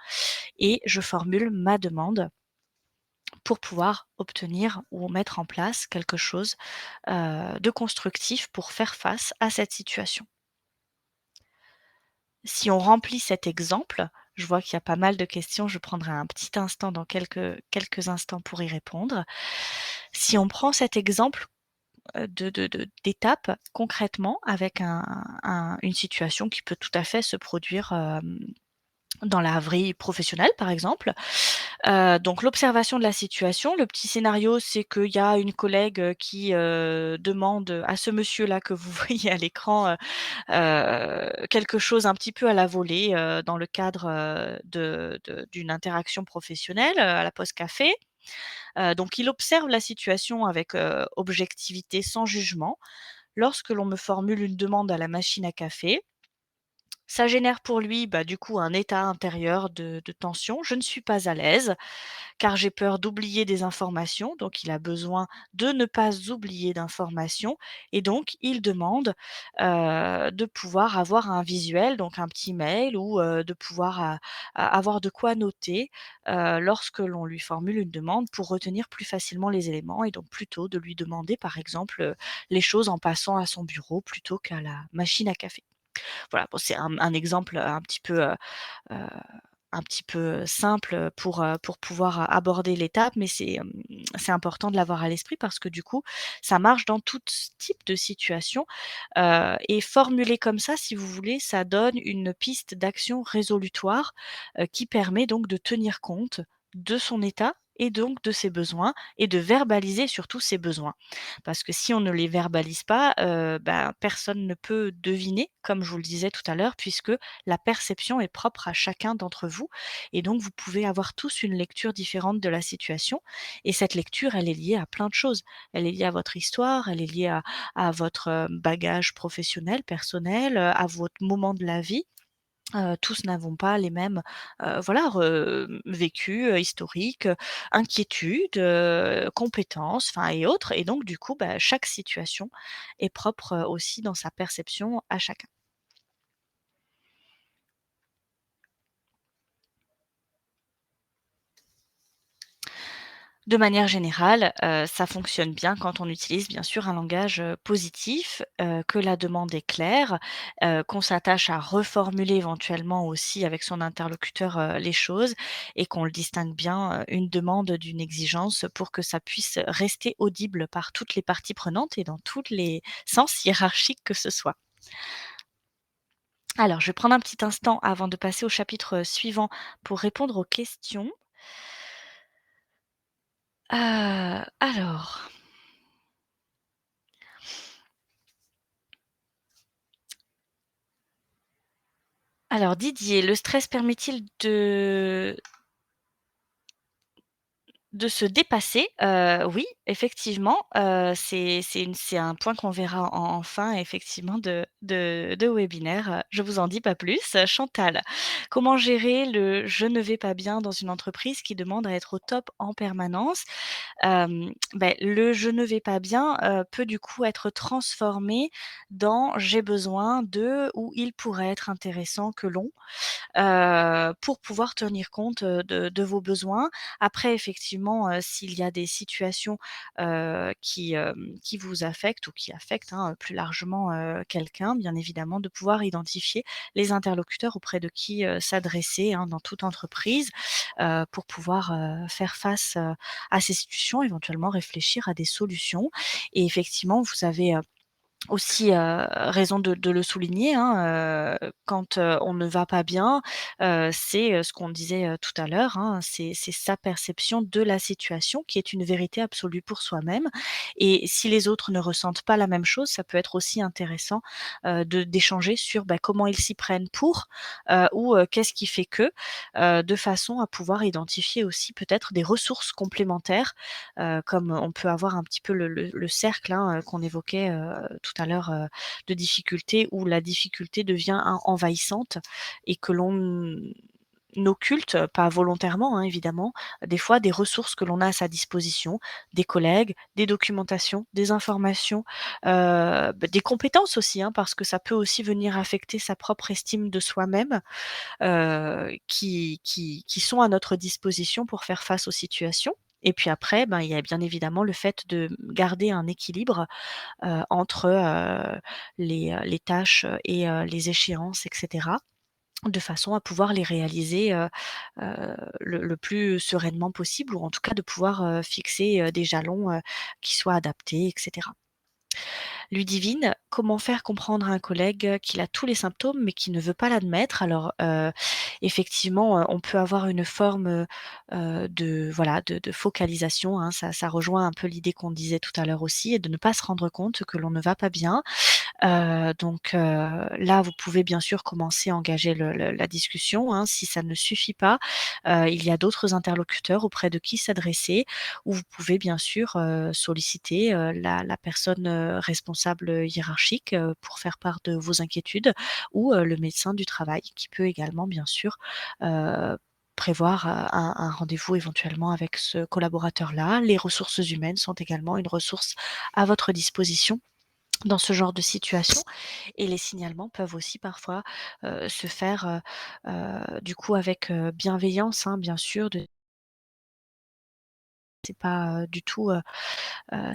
et je formule ma demande pour pouvoir obtenir ou mettre en place quelque chose, de constructif pour faire face à cette situation. Si on remplit cet exemple, je vois qu'il y a pas mal de questions, je prendrai un petit instant dans quelques instants pour y répondre. Si on prend cet exemple, d'étape concrètement avec une situation qui peut tout à fait se produire, dans la vie professionnelle, par exemple. Donc l'observation de la situation, le petit scénario, c'est qu'il y a une collègue, qui, demande à ce monsieur-là que vous voyez à l'écran, quelque chose un petit peu à la volée, dans le cadre, d'une interaction professionnelle, à la pause café. Donc il observe la situation avec, objectivité, sans jugement. Lorsque l'on me formule une demande à la machine à café, ça génère pour lui, bah, du coup, un état intérieur de tension. Je ne suis pas à l'aise, car j'ai peur d'oublier des informations, donc il a besoin de ne pas oublier d'informations et donc il demande, de pouvoir avoir un visuel, donc un petit mail ou, de pouvoir avoir de quoi noter, lorsque l'on lui formule une demande pour retenir plus facilement les éléments et donc plutôt de lui demander, par exemple, les choses en passant à son bureau plutôt qu'à la machine à café. Voilà, bon, c'est un exemple, heu, un petit peu simple, pour pouvoir aborder l'étape, mais c'est important de l'avoir à l'esprit parce que du coup, ça marche dans tout type de situation, et formulé comme ça, si vous voulez, ça donne une piste d'action résolutoire, qui permet donc de tenir compte de son état et donc de ses besoins et de verbaliser surtout ses besoins. Parce que si on ne les verbalise pas, ben, personne ne peut deviner, comme je vous le disais tout à l'heure, puisque la perception est propre à chacun d'entre vous et donc vous pouvez avoir tous une lecture différente de la situation et cette lecture, elle est liée à plein de choses. Elle est liée à votre histoire, elle est liée à votre, bagage professionnel, personnel, à votre moment de la vie. Tous n'avons pas les mêmes, voilà, vécus, historiques, inquiétudes, compétences, enfin et autres et donc du coup, bah, chaque situation est propre, aussi dans sa perception à chacun. De manière générale, ça fonctionne bien quand on utilise bien sûr un langage, positif, que la demande est claire, qu'on s'attache à reformuler éventuellement aussi avec son interlocuteur, les choses et qu'on le distingue bien, une demande d'une exigence pour que ça puisse rester audible par toutes les parties prenantes et dans tous les sens hiérarchiques que ce soit. Alors je vais prendre un petit instant avant de passer au chapitre, suivant pour répondre aux questions. Alors Alors Didier, le stress permet-il de se dépasser? Oui, effectivement, c'est un point qu'on verra en fin effectivement de webinaire, je vous en dis pas plus. Chantal, comment gérer le «je ne vais pas bien» dans une entreprise qui demande à être au top en permanence? Le «je ne vais pas bien», peut du coup être transformé dans «j'ai besoin de» ou «il pourrait être intéressant que l'on» pour pouvoir tenir compte, de vos besoins. Après effectivement, s'il y a des situations, qui vous affectent ou qui affectent, hein, plus largement, quelqu'un, bien évidemment de pouvoir identifier les interlocuteurs auprès de qui, s'adresser, hein, dans toute entreprise, pour pouvoir, faire face, à ces situations, éventuellement réfléchir à des solutions et effectivement vous avez, aussi, raison de le souligner, hein, quand, on ne va pas bien, c'est, ce qu'on disait, tout à l'heure, hein, c'est sa perception de la situation qui est une vérité absolue pour soi-même et si les autres ne ressentent pas la même chose, ça peut être aussi intéressant, de d'échanger sur, bah, comment ils s'y prennent pour, ou, qu'est-ce qui fait que, de façon à pouvoir identifier aussi peut-être des ressources complémentaires, comme on peut avoir un petit peu le cercle, hein, qu'on évoquait, tout à l'heure, de difficultés où la difficulté devient envahissante et que l'on occulte, pas volontairement, hein, évidemment, des fois des ressources que l'on a à sa disposition, des collègues, des documentations, des informations, des compétences aussi, hein, parce que ça peut aussi venir affecter sa propre estime de soi-même, qui sont à notre disposition pour faire face aux situations et puis après, ben, il y a bien évidemment le fait de garder un équilibre, entre, les tâches, et les échéances et cetera, de façon à pouvoir les réaliser, le plus sereinement possible ou en tout cas de pouvoir, fixer, des jalons, qui soient adaptés et cetera. Ludivine, comment faire comprendre à un collègue qu'il a tous les symptômes, mais qui ne veut pas l'admettre? Alors, effectivement, on peut avoir une forme, de voilà, de focalisation, hein, ça rejoint un peu l'idée qu'on disait tout à l'heure aussi et de ne pas se rendre compte que l'on ne va pas bien. Là, vous pouvez bien sûr commencer à engager la discussion, hein. Si ça ne suffit pas, il y a d'autres interlocuteurs auprès de qui s'adresser ou vous pouvez bien sûr, solliciter, la personne, responsable, hiérarchique, pour faire part de vos inquiétudes ou, le médecin du travail qui peut également bien sûr, prévoir, un rendez-vous éventuellement avec ce collaborateur-là. Les ressources humaines sont également une ressource à votre disposition dans ce genre de situation et les signalements peuvent aussi parfois, se faire, du coup avec, bienveillance, hein, bien sûr, de c'est pas, du tout,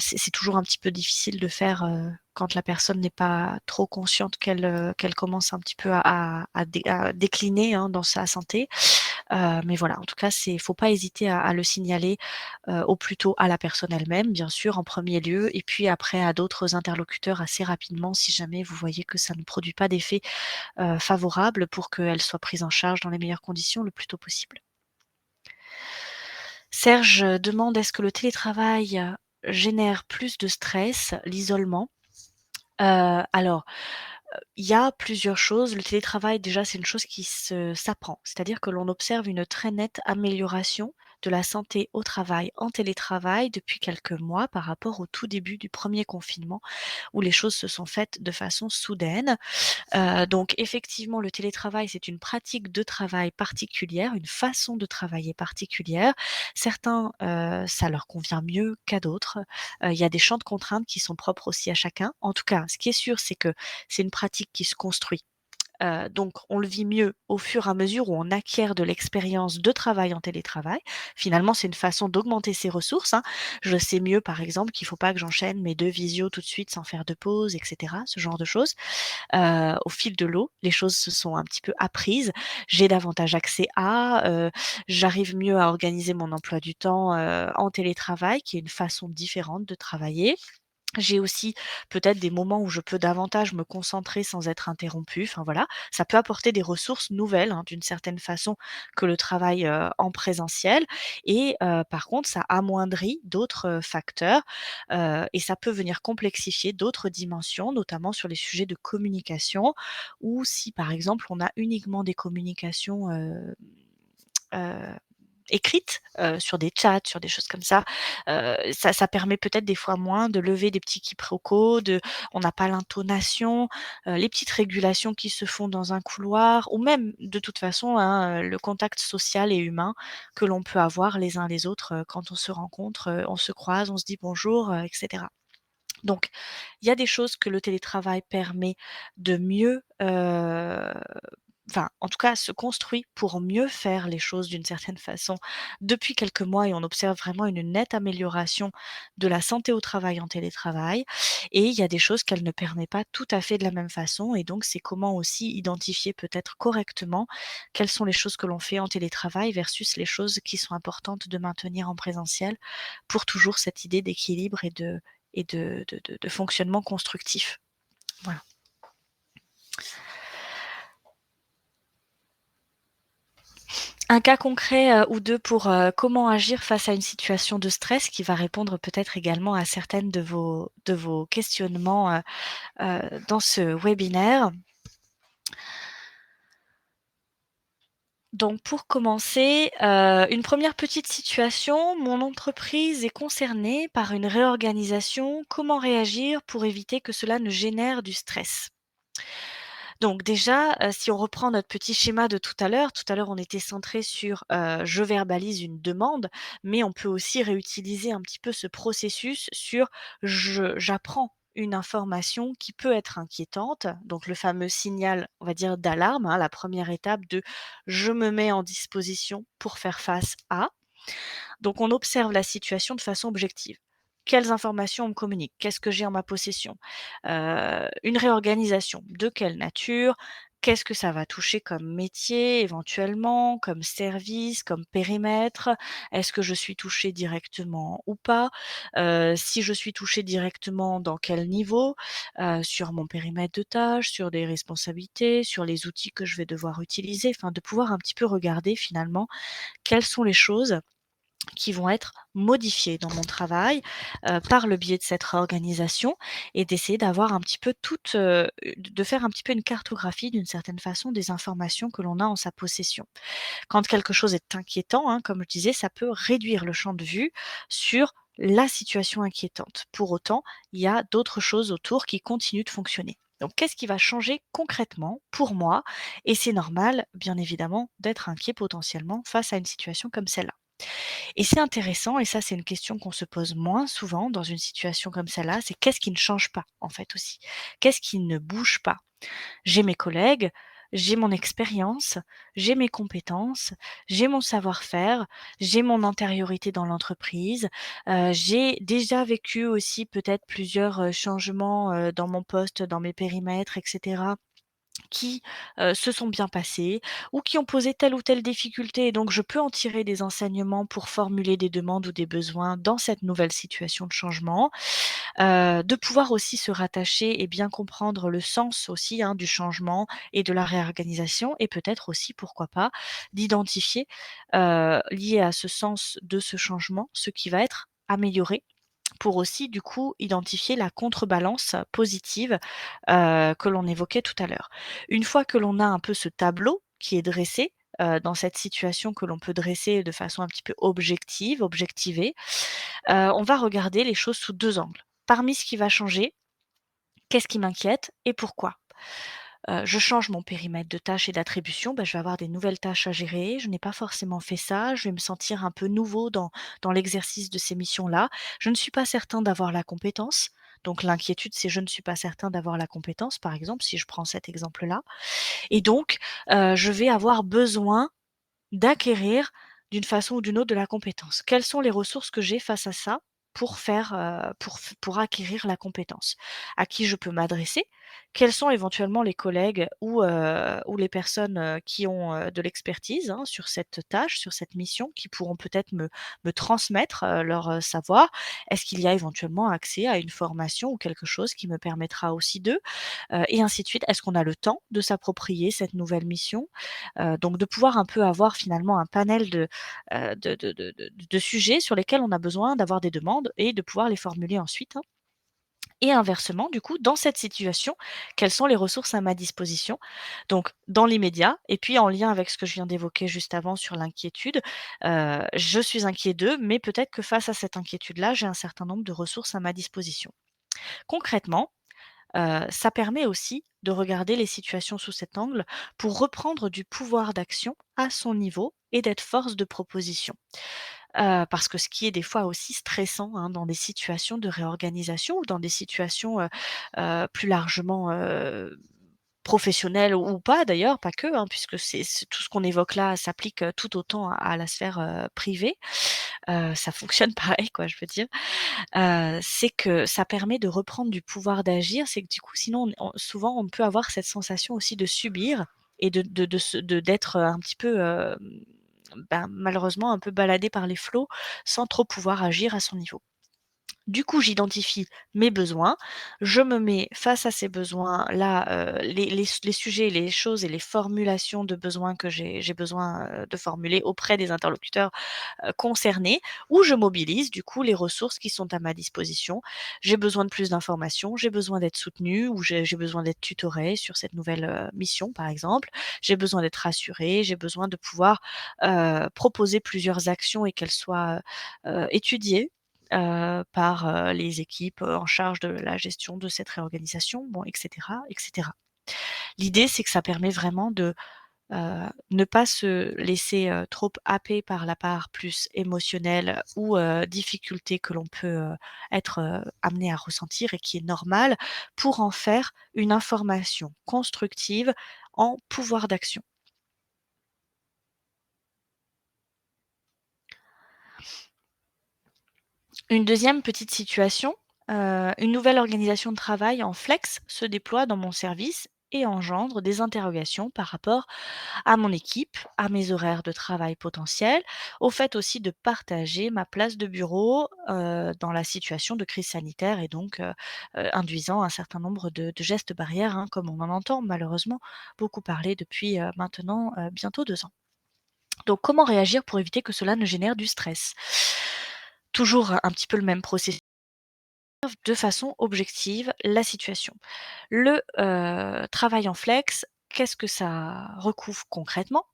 c'est toujours un petit peu difficile de faire, quand la personne n'est pas trop consciente qu'elle commence un petit peu à décliner, hein, dans sa santé. Mais voilà, en tout cas, c'est faut pas hésiter à le signaler, au plus tôt à la personne elle-même, bien sûr, en premier lieu et puis après à d'autres interlocuteurs assez rapidement si jamais vous voyez que ça ne produit pas d'effet, favorable pour qu'elle soit prise en charge dans les meilleures conditions le plus tôt possible. Serge demande: «Est-ce que le télétravail, génère plus de stress, l'isolement?» Alors, il y a plusieurs choses. Le télétravail, déjà, c'est une chose qui s'apprend. C'est-à-dire que l'on observe une très nette amélioration de la santé au travail en télétravail depuis quelques mois par rapport au tout début du premier confinement où les choses se sont faites de façon soudaine. Donc effectivement, le télétravail, c'est une pratique de travail particulière, une façon de travailler particulière. Certains, ça leur convient mieux qu'à d'autres. Il y a des champs de contraintes qui sont propres aussi à chacun. En tout cas, ce qui est sûr, c'est que c'est une pratique qui se construit. Donc on le vit mieux au fur et à mesure où on acquiert de l'expérience de travail en télétravail. Finalement, c'est une façon d'augmenter ses ressources, hein. Je sais mieux, par exemple, qu'il ne faut pas que j'enchaîne mes 2 visios tout de suite sans faire de pause et cetera, ce genre de choses. Au fil de l'eau, les choses se sont un petit peu apprises. J'ai davantage accès j'arrive mieux à organiser mon emploi du temps, en télétravail, qui est une façon différente de travailler. J'ai aussi peut-être des moments où je peux davantage me concentrer sans être interrompue. Enfin voilà, ça peut apporter des ressources nouvelles, hein, d'une certaine façon que le travail, en présentiel et par contre ça amoindrit d'autres, facteurs, et ça peut venir complexifier d'autres dimensions, notamment sur les sujets de communication ou si par exemple on a uniquement des communications, heu écrites, sur des chats, sur des choses comme ça. Ça permet peut-être des fois moins de lever des petits quiproquos, on n'a pas l'intonation, les petites régulations qui se font dans un couloir ou même de toute façon, hein, le contact social et humain que l'on peut avoir les uns les autres, quand on se rencontre, on se croise, on se dit bonjour, et cetera. Donc il y a des choses que le télétravail permet de mieux, enfin, en tout cas, se construit pour mieux faire les choses d'une certaine façon depuis quelques mois et on observe vraiment une nette amélioration de la santé au travail en télétravail et il y a des choses qu'elle ne permet pas tout à fait de la même façon et donc c'est comment aussi identifier peut-être correctement quelles sont les choses que l'on fait en télétravail versus les choses qui sont importantes de maintenir en présentiel pour toujours cette idée d'équilibre et de fonctionnement constructif. Voilà. Un cas concret, ou 2 pour, comment agir face à une situation de stress qui va répondre peut-être également à certaines de vos questionnements, dans ce webinaire. Donc pour commencer, une première petite situation, mon entreprise est concernée par une réorganisation. Comment réagir pour éviter que cela ne génère du stress? Donc déjà, si on reprend notre petit schéma de tout à l'heure on était centré sur, je verbalise une demande, mais on peut aussi réutiliser un petit peu ce processus sur j'apprends une information qui peut être inquiétante, donc le fameux signal, on va dire d'alarme, hein, la première étape de je me mets en disposition pour faire face à. Donc on observe la situation de façon objective. Quelles informations on me communique? Qu'est-ce que j'ai en ma possession? Une réorganisation, de quelle nature? Qu'est-ce que ça va toucher comme métier éventuellement, comme service, comme périmètre? Est-ce que je suis touchée directement ou pas? Si je suis touchée directement, dans quel niveau? Sur mon périmètre de tâches, sur des responsabilités, sur les outils que je vais devoir utiliser, enfin de pouvoir un petit peu regarder finalement quelles sont les choses qui vont être modifiés dans mon travail, par le biais de cette réorganisation et d'essayer d'avoir un petit peu de faire un petit peu une cartographie d'une certaine façon des informations que l'on a en sa possession. Quand quelque chose est inquiétant, hein, comme je disais, ça peut réduire le champ de vue sur la situation inquiétante. Pour autant, il y a d'autres choses autour qui continuent de fonctionner. Donc qu'est-ce qui va changer concrètement pour moi? Et c'est normal, bien évidemment, d'être inquiet potentiellement face à une situation comme celle-là. Et c'est intéressant et ça, c'est une question qu'on se pose moins souvent dans une situation comme celle-là, c'est qu'est-ce qui ne change pas, en fait, aussi? Qu'est-ce qui ne bouge pas? J'ai mes collègues, j'ai mon expérience, j'ai mes compétences, j'ai mon savoir-faire, j'ai mon antériorité dans l'entreprise, j'ai déjà vécu aussi peut-être plusieurs, changements, dans mon poste, dans mes périmètres et cetera qui, se sont bien passées ou qui ont posé telle ou telle difficulté et donc je peux en tirer des enseignements pour formuler des demandes ou des besoins dans cette nouvelle situation de changement. De pouvoir aussi se rattacher et bien comprendre le sens aussi, hein, du changement et de la réorganisation et peut-être aussi, pourquoi pas, d'identifier, lié à ce sens de ce changement, ce qui va être amélioré pour aussi du coup identifier la contrebalance positive, que l'on évoquait tout à l'heure. Une fois que l'on a un peu ce tableau qui est dressé, dans cette situation que l'on peut dresser de façon un petit peu objective, objectivée, on va regarder les choses sous 2 angles. Parmi ce qui va changer, qu'est-ce qui m'inquiète et pourquoi? Je change mon périmètre de tâches et d'attributions, bah, je vais avoir des nouvelles tâches à gérer, je n'ai pas forcément fait ça, je vais me sentir un peu nouveau dans l'exercice de ces missions-là. Je ne suis pas certain d'avoir la compétence, donc l'inquiétude, c'est je ne suis pas certain d'avoir la compétence, par exemple, si je prends cet exemple-là et donc je vais avoir besoin d'acquérir, d'une façon ou d'une autre, de la compétence. Quelles sont les ressources que j'ai face à ça pour faire, pour acquérir la compétence? À qui je peux m'adresser? Quels sont éventuellement les collègues ou les personnes, qui ont, de l'expertise, hein, sur cette tâche, sur cette mission, qui pourront peut-être me transmettre, leur, savoir? Est-ce qu'il y a éventuellement accès à une formation ou quelque chose qui me permettra aussi et ainsi de suite? Est-ce qu'on a le temps de s'approprier cette nouvelle mission? Donc de pouvoir un peu avoir finalement un panel de sujets sur lesquels on a besoin d'avoir des demandes et de pouvoir les formuler ensuite, hein. Et inversement, du coup, dans cette situation, quelles sont les ressources à ma disposition? Donc dans l'immédiat et puis en lien avec ce que je viens d'évoquer juste avant sur l'inquiétude, je suis inquiet d'eux, mais peut-être que face à cette inquiétude-là, j'ai un certain nombre de ressources à ma disposition. Concrètement, ça permet aussi de regarder les situations sous cet angle pour reprendre du pouvoir d'action à son niveau et d'être force de proposition. Parce que ce qui est des fois aussi stressant, hein, dans des situations de réorganisation ou dans des situations, plus largement, professionnelles ou pas d'ailleurs, pas que, hein, puisque c'est tout ce qu'on évoque là s'applique, tout autant à la sphère, privée. Ça fonctionne pareil quoi, je veux dire. C'est que ça permet de reprendre du pouvoir d'agir. C'est que du coup, sinon, on souvent, on peut avoir cette sensation aussi de subir et d'être, un petit peu, ben, malheureusement un peu baladé par les flots, sans trop pouvoir agir à son niveau. Du coup, j'identifie mes besoins, je me mets face à ces besoins-là, les sujets, les choses et les formulations de besoins que j'ai besoin, de formuler auprès des interlocuteurs concernés, où je mobilise du coup les ressources qui sont à ma disposition. J'ai besoin de plus d'informations, j'ai besoin d'être soutenue ou j'ai besoin d'être tutorée sur cette nouvelle, mission par exemple. J'ai besoin d'être rassurée, j'ai besoin de pouvoir, proposer plusieurs actions et qu'elles soient, étudiées, par, les équipes, en charge de la gestion de cette réorganisation, bon et cetera et cetera. L'idée, c'est que ça permet vraiment de ne pas se laisser, trop happer par la part plus émotionnelle ou difficulté que l'on peut, être, amené à ressentir et qui est normale, pour en faire une information constructive en pouvoir d'action. Une deuxième petite situation, une nouvelle organisation de travail en flex se déploie dans mon service et engendre des interrogations par rapport à mon équipe, à mes horaires de travail potentiels, au fait aussi de partager ma place de bureau, dans la situation de crise sanitaire et donc induisant un certain nombre de gestes barrières, hein, comme on en entend malheureusement beaucoup parler depuis, maintenant, bientôt 2 ans. Donc comment réagir pour éviter que cela ne génère du stress? Toujours un petit peu le même processus de façon objective la situation. Le, travail en flex, qu'est-ce que ça recouvre concrètement?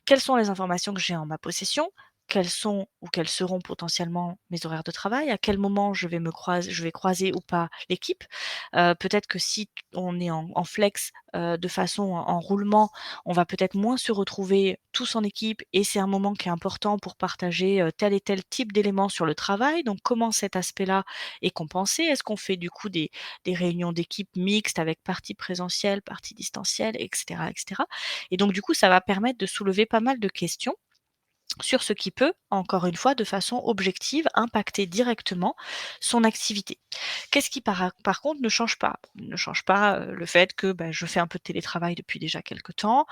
Quelles sont les informations que j'ai en ma possession? Quels sont ou quels seront potentiellement mes horaires de travail? À quel moment je vais croiser ou pas l'équipe? Peut-être que si on est en flex, de façon en roulement, on va peut-être moins se retrouver tous en équipe et c'est un moment qui est important pour partager, tel et tel type d'éléments sur le travail. Donc comment cet aspect-là est compensé? Est-ce qu'on fait du coup des réunions d'équipe mixtes avec partie présentielle, partie distancielle et cetera et cetera? Et donc du coup, ça va permettre de soulever pas mal de questions sur ce qui peut, encore une fois, de façon objective, impacter directement son activité. Qu'est-ce qui par contre ne change pas? Ne change pas, le fait que, bah, je fais un peu de télétravail depuis déjà quelque temps,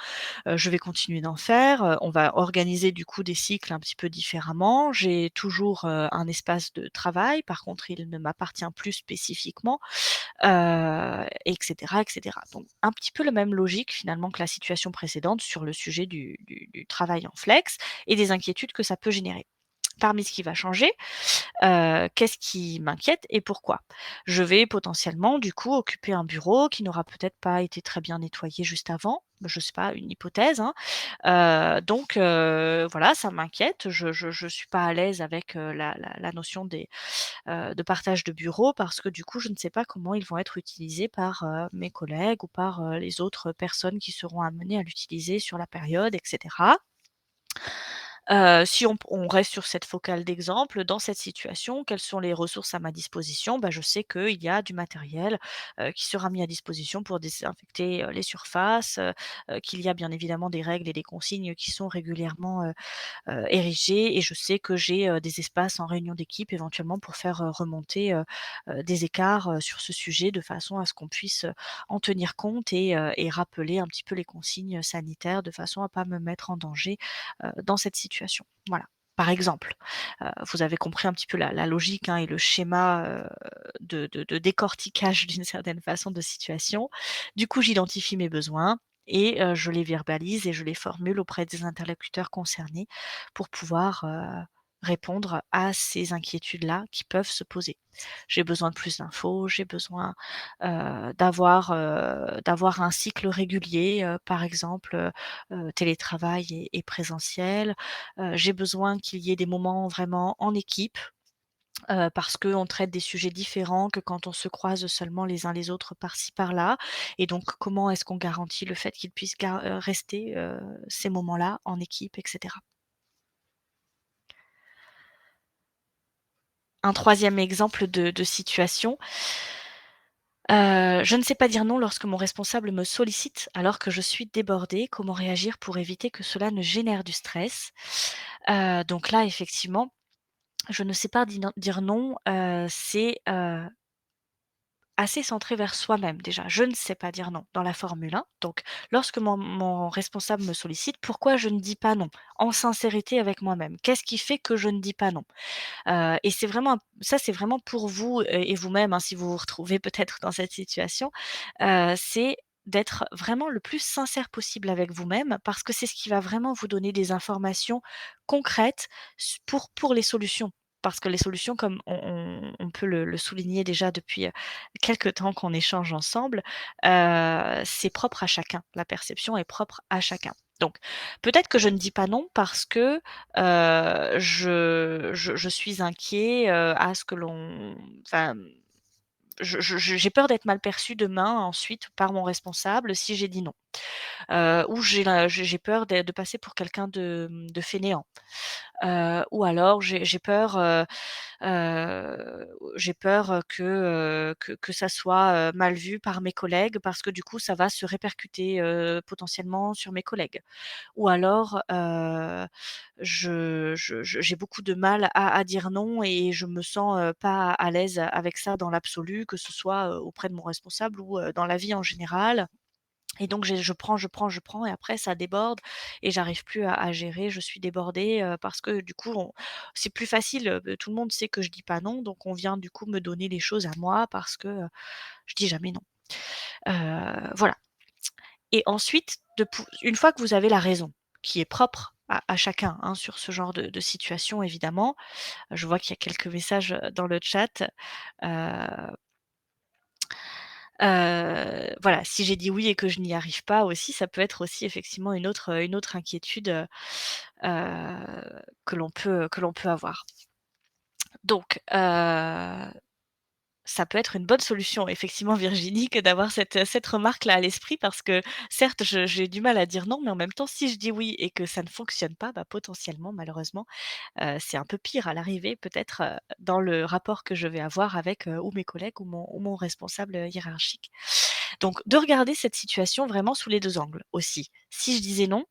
je vais continuer d'en faire, on va organiser du coup des cycles un petit peu différemment. J'ai toujours, un espace de travail, par contre il ne m'appartient plus spécifiquement, et cetera, et cetera. Donc un petit peu la même logique finalement que la situation précédente sur le sujet du travail en flex et des inquiétudes que ça peut générer. Parmi ce qui va changer, qu'est-ce qui m'inquiète et pourquoi? Je vais potentiellement, du coup, occuper un bureau qui n'aura peut-être pas été très bien nettoyé juste avant. Je sais pas, une hypothèse, hein. Donc voilà, ça m'inquiète. Je suis pas à l'aise avec, la notion de partage de bureau parce que, du coup, je ne sais pas comment ils vont être utilisés par, mes collègues ou par, les autres personnes qui seront amenées à l'utiliser sur la période et cetera. Si on reste sur cette focale d'exemple, dans cette situation, quelles sont les ressources à ma disposition? Bah, je sais qu'il y a du matériel, qui sera mis à disposition pour désinfecter, les surfaces, qu'il y a bien évidemment des règles et des consignes qui sont régulièrement, érigées et je sais que j'ai, des espaces en réunion d'équipe éventuellement pour faire, remonter, des écarts, sur ce sujet de façon à ce qu'on puisse, en tenir compte et rappeler un petit peu les consignes sanitaires de façon à pas me mettre en danger, dans cette situation. Voilà, par exemple. Vous avez compris un petit peu la logique, hein, et le schéma, de décortiquage d'une certaine façon de situation. Du coup, j'identifie mes besoins et je les verbalise et je les formule auprès des interlocuteurs concernés pour pouvoir, répondre à ces inquiétudes-là qui peuvent se poser. J'ai besoin de plus d'infos, j'ai besoin, d'avoir un cycle régulier, par exemple, télétravail et présentiel. J'ai besoin qu'il y ait des moments vraiment en équipe, parce qu'on traite des sujets différents que quand on se croise seulement les uns les autres par-ci par-là et donc comment est-ce qu'on garantit le fait qu'ils puissent rester, ces moments-là en équipe et cetera. Un troisième exemple de situation, je ne sais pas dire non lorsque mon responsable me sollicite alors que je suis débordée. Comment réagir pour éviter que cela ne génère du stress? Donc là, effectivement, je ne sais pas dire non, c'est, assez centré vers soi-même déjà. Je ne sais pas dire non dans la Formule 1. Donc lorsque mon responsable me sollicite, pourquoi je ne dis pas non? En sincérité avec moi-même. Qu'est-ce qui fait que je ne dis pas non? Et c'est vraiment ça, c'est vraiment pour vous et vous-même, hein, si vous vous retrouvez peut-être dans cette situation, c'est d'être vraiment le plus sincère possible avec vous-même parce que c'est ce qui va vraiment vous donner des informations concrètes pour les solutions. Parce que les solutions, comme on peut le souligner déjà depuis, quelque temps qu'on échange ensemble, c'est propre à chacun. La perception est propre à chacun. Donc peut-être que je ne dis pas non parce que, je suis inquiet, à ce que l'on enfin, j'ai peur d'être mal perçue demain ensuite par mon responsable si j'ai dit non. Ou j'ai peur de passer pour quelqu'un de fainéant. Ou alors j'ai peur, que ça soit, mal vu par mes collègues parce que du coup ça va se répercuter, potentiellement sur mes collègues. Ou alors, j'ai beaucoup de mal à dire non et je me sens, pas à l'aise avec ça dans l'absolu, que ce soit, auprès de mon responsable ou, dans la vie en général. Et donc je prends et après ça déborde et j'arrive plus à gérer. Je suis débordée, parce que du coup c'est plus facile, tout le monde sait que je dis pas non, donc on vient du coup me donner les choses à moi parce que, je dis jamais non. Voilà. Et ensuite, une fois que vous avez la raison, qui est propre à chacun, hein, sur ce genre de situation évidemment. Je vois qu'il y a quelques messages, dans le chat. Heu voilà, si j'ai dit oui et que je n'y arrive pas aussi, ça peut être aussi effectivement une autre inquiétude, que l'on peut avoir. Donc ça peut être une bonne solution effectivement Virginie que d'avoir cette remarque-là à l'esprit parce que certes j'ai du mal à dire non, mais en même temps si je dis oui et que ça ne fonctionne pas, bah, potentiellement malheureusement, c'est un peu pire à l'arrivée peut-être, dans le rapport que je vais avoir avec, ou mes collègues ou mon responsable, hiérarchique. Donc de regarder cette situation vraiment sous les 2 angles aussi. Si je disais non,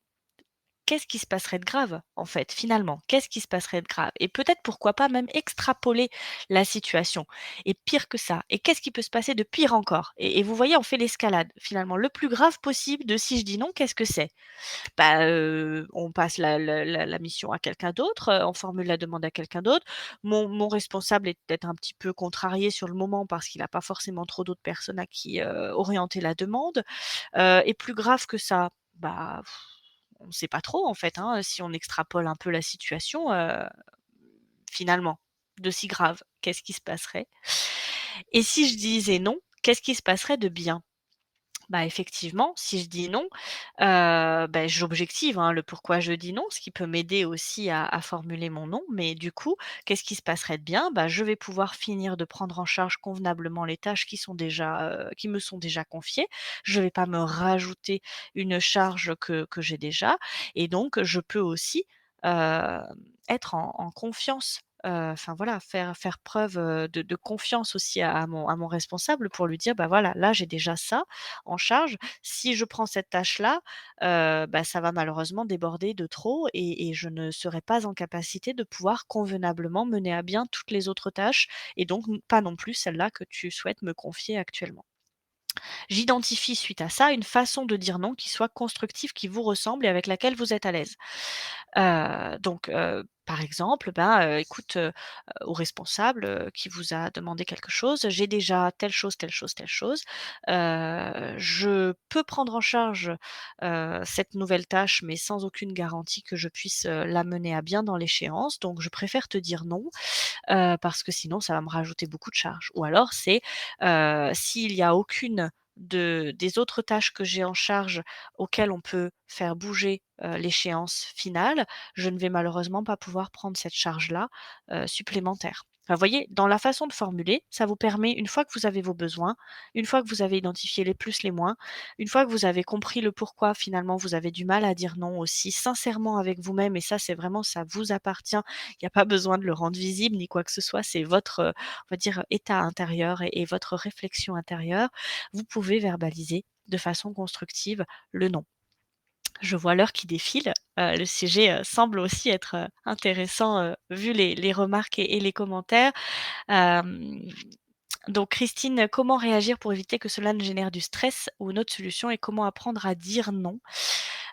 qu'est-ce qui se passerait de grave, en fait, finalement? Qu'est-ce qui se passerait de grave? Et peut-être, pourquoi pas, même extrapoler la situation. Et pire que ça, et qu'est-ce qui peut se passer de pire encore? Et vous voyez, on fait l'escalade. Finalement, le plus grave possible de si je dis non, qu'est-ce que c'est? Bah, on passe la mission à quelqu'un d'autre, on formule la demande à quelqu'un d'autre. Mon responsable est peut-être un petit peu contrarié sur le moment parce qu'il a pas forcément trop d'autres personnes à qui, orienter la demande. Et plus grave que ça, bah, on ne sait pas trop en fait, hein, si on extrapole un peu la situation, finalement, de si grave, qu'est-ce qui se passerait? Et si je disais non, qu'est-ce qui se passerait de bien? Bah, effectivement, si je dis non, j'objective, hein, le pourquoi je dis non, ce qui peut m'aider aussi à formuler mon non. Mais du coup, qu'est-ce qui se passerait de bien? Bah, je vais pouvoir finir de prendre en charge convenablement les tâches qui me sont déjà confiées. Je vais pas me rajouter une charge que j'ai déjà, et donc je peux aussi, heu, être en confiance, enfin voilà, faire preuve, de confiance aussi à mon responsable pour lui dire: «Bah, voilà, là j'ai déjà ça en charge. Si je prends cette tâche-là, bah, ça va malheureusement déborder de trop, et je ne serai pas en capacité de pouvoir convenablement mener à bien toutes les autres tâches, et donc pas non plus celle-là que tu souhaites me confier actuellement». J'identifie suite à ça une façon de dire non qui soit constructive, qui vous ressemble et avec laquelle vous êtes à l'aise. Par exemple, écoute, au responsable, qui vous a demandé quelque chose: «J'ai déjà telle chose, telle chose, telle chose. Je peux prendre en charge, cette nouvelle tâche, mais sans aucune garantie que je puisse, la mener à bien dans l'échéance. Donc je préfère te dire non, parce que sinon ça va me rajouter beaucoup de charges». Ou alors c'est, s'il y a aucune des autres tâches que j'ai en charge auxquelles on peut faire bouger, l'échéance finale, je ne vais malheureusement pas pouvoir prendre cette charge-là, supplémentaire. Enfin, vous voyez, dans la façon de formuler, ça vous permet, une fois que vous avez vos besoins, une fois que vous avez identifié les plus, les moins, une fois que vous avez compris le pourquoi finalement vous avez du mal à dire non aussi sincèrement avec vous-même, et ça, c'est vraiment, ça vous appartient. Il y a pas besoin de le rendre visible ni quoi que ce soit, c'est votre, on va dire, état intérieur et votre réflexion intérieure. Vous pouvez verbaliser de façon constructive le non. Je vois l'heure qui défile, le sujet, semble aussi être, intéressant, vu les remarques et les commentaires. Hem, donc Christine, comment réagir pour éviter que cela ne génère du stress, ou une autre solution, et comment apprendre à dire non?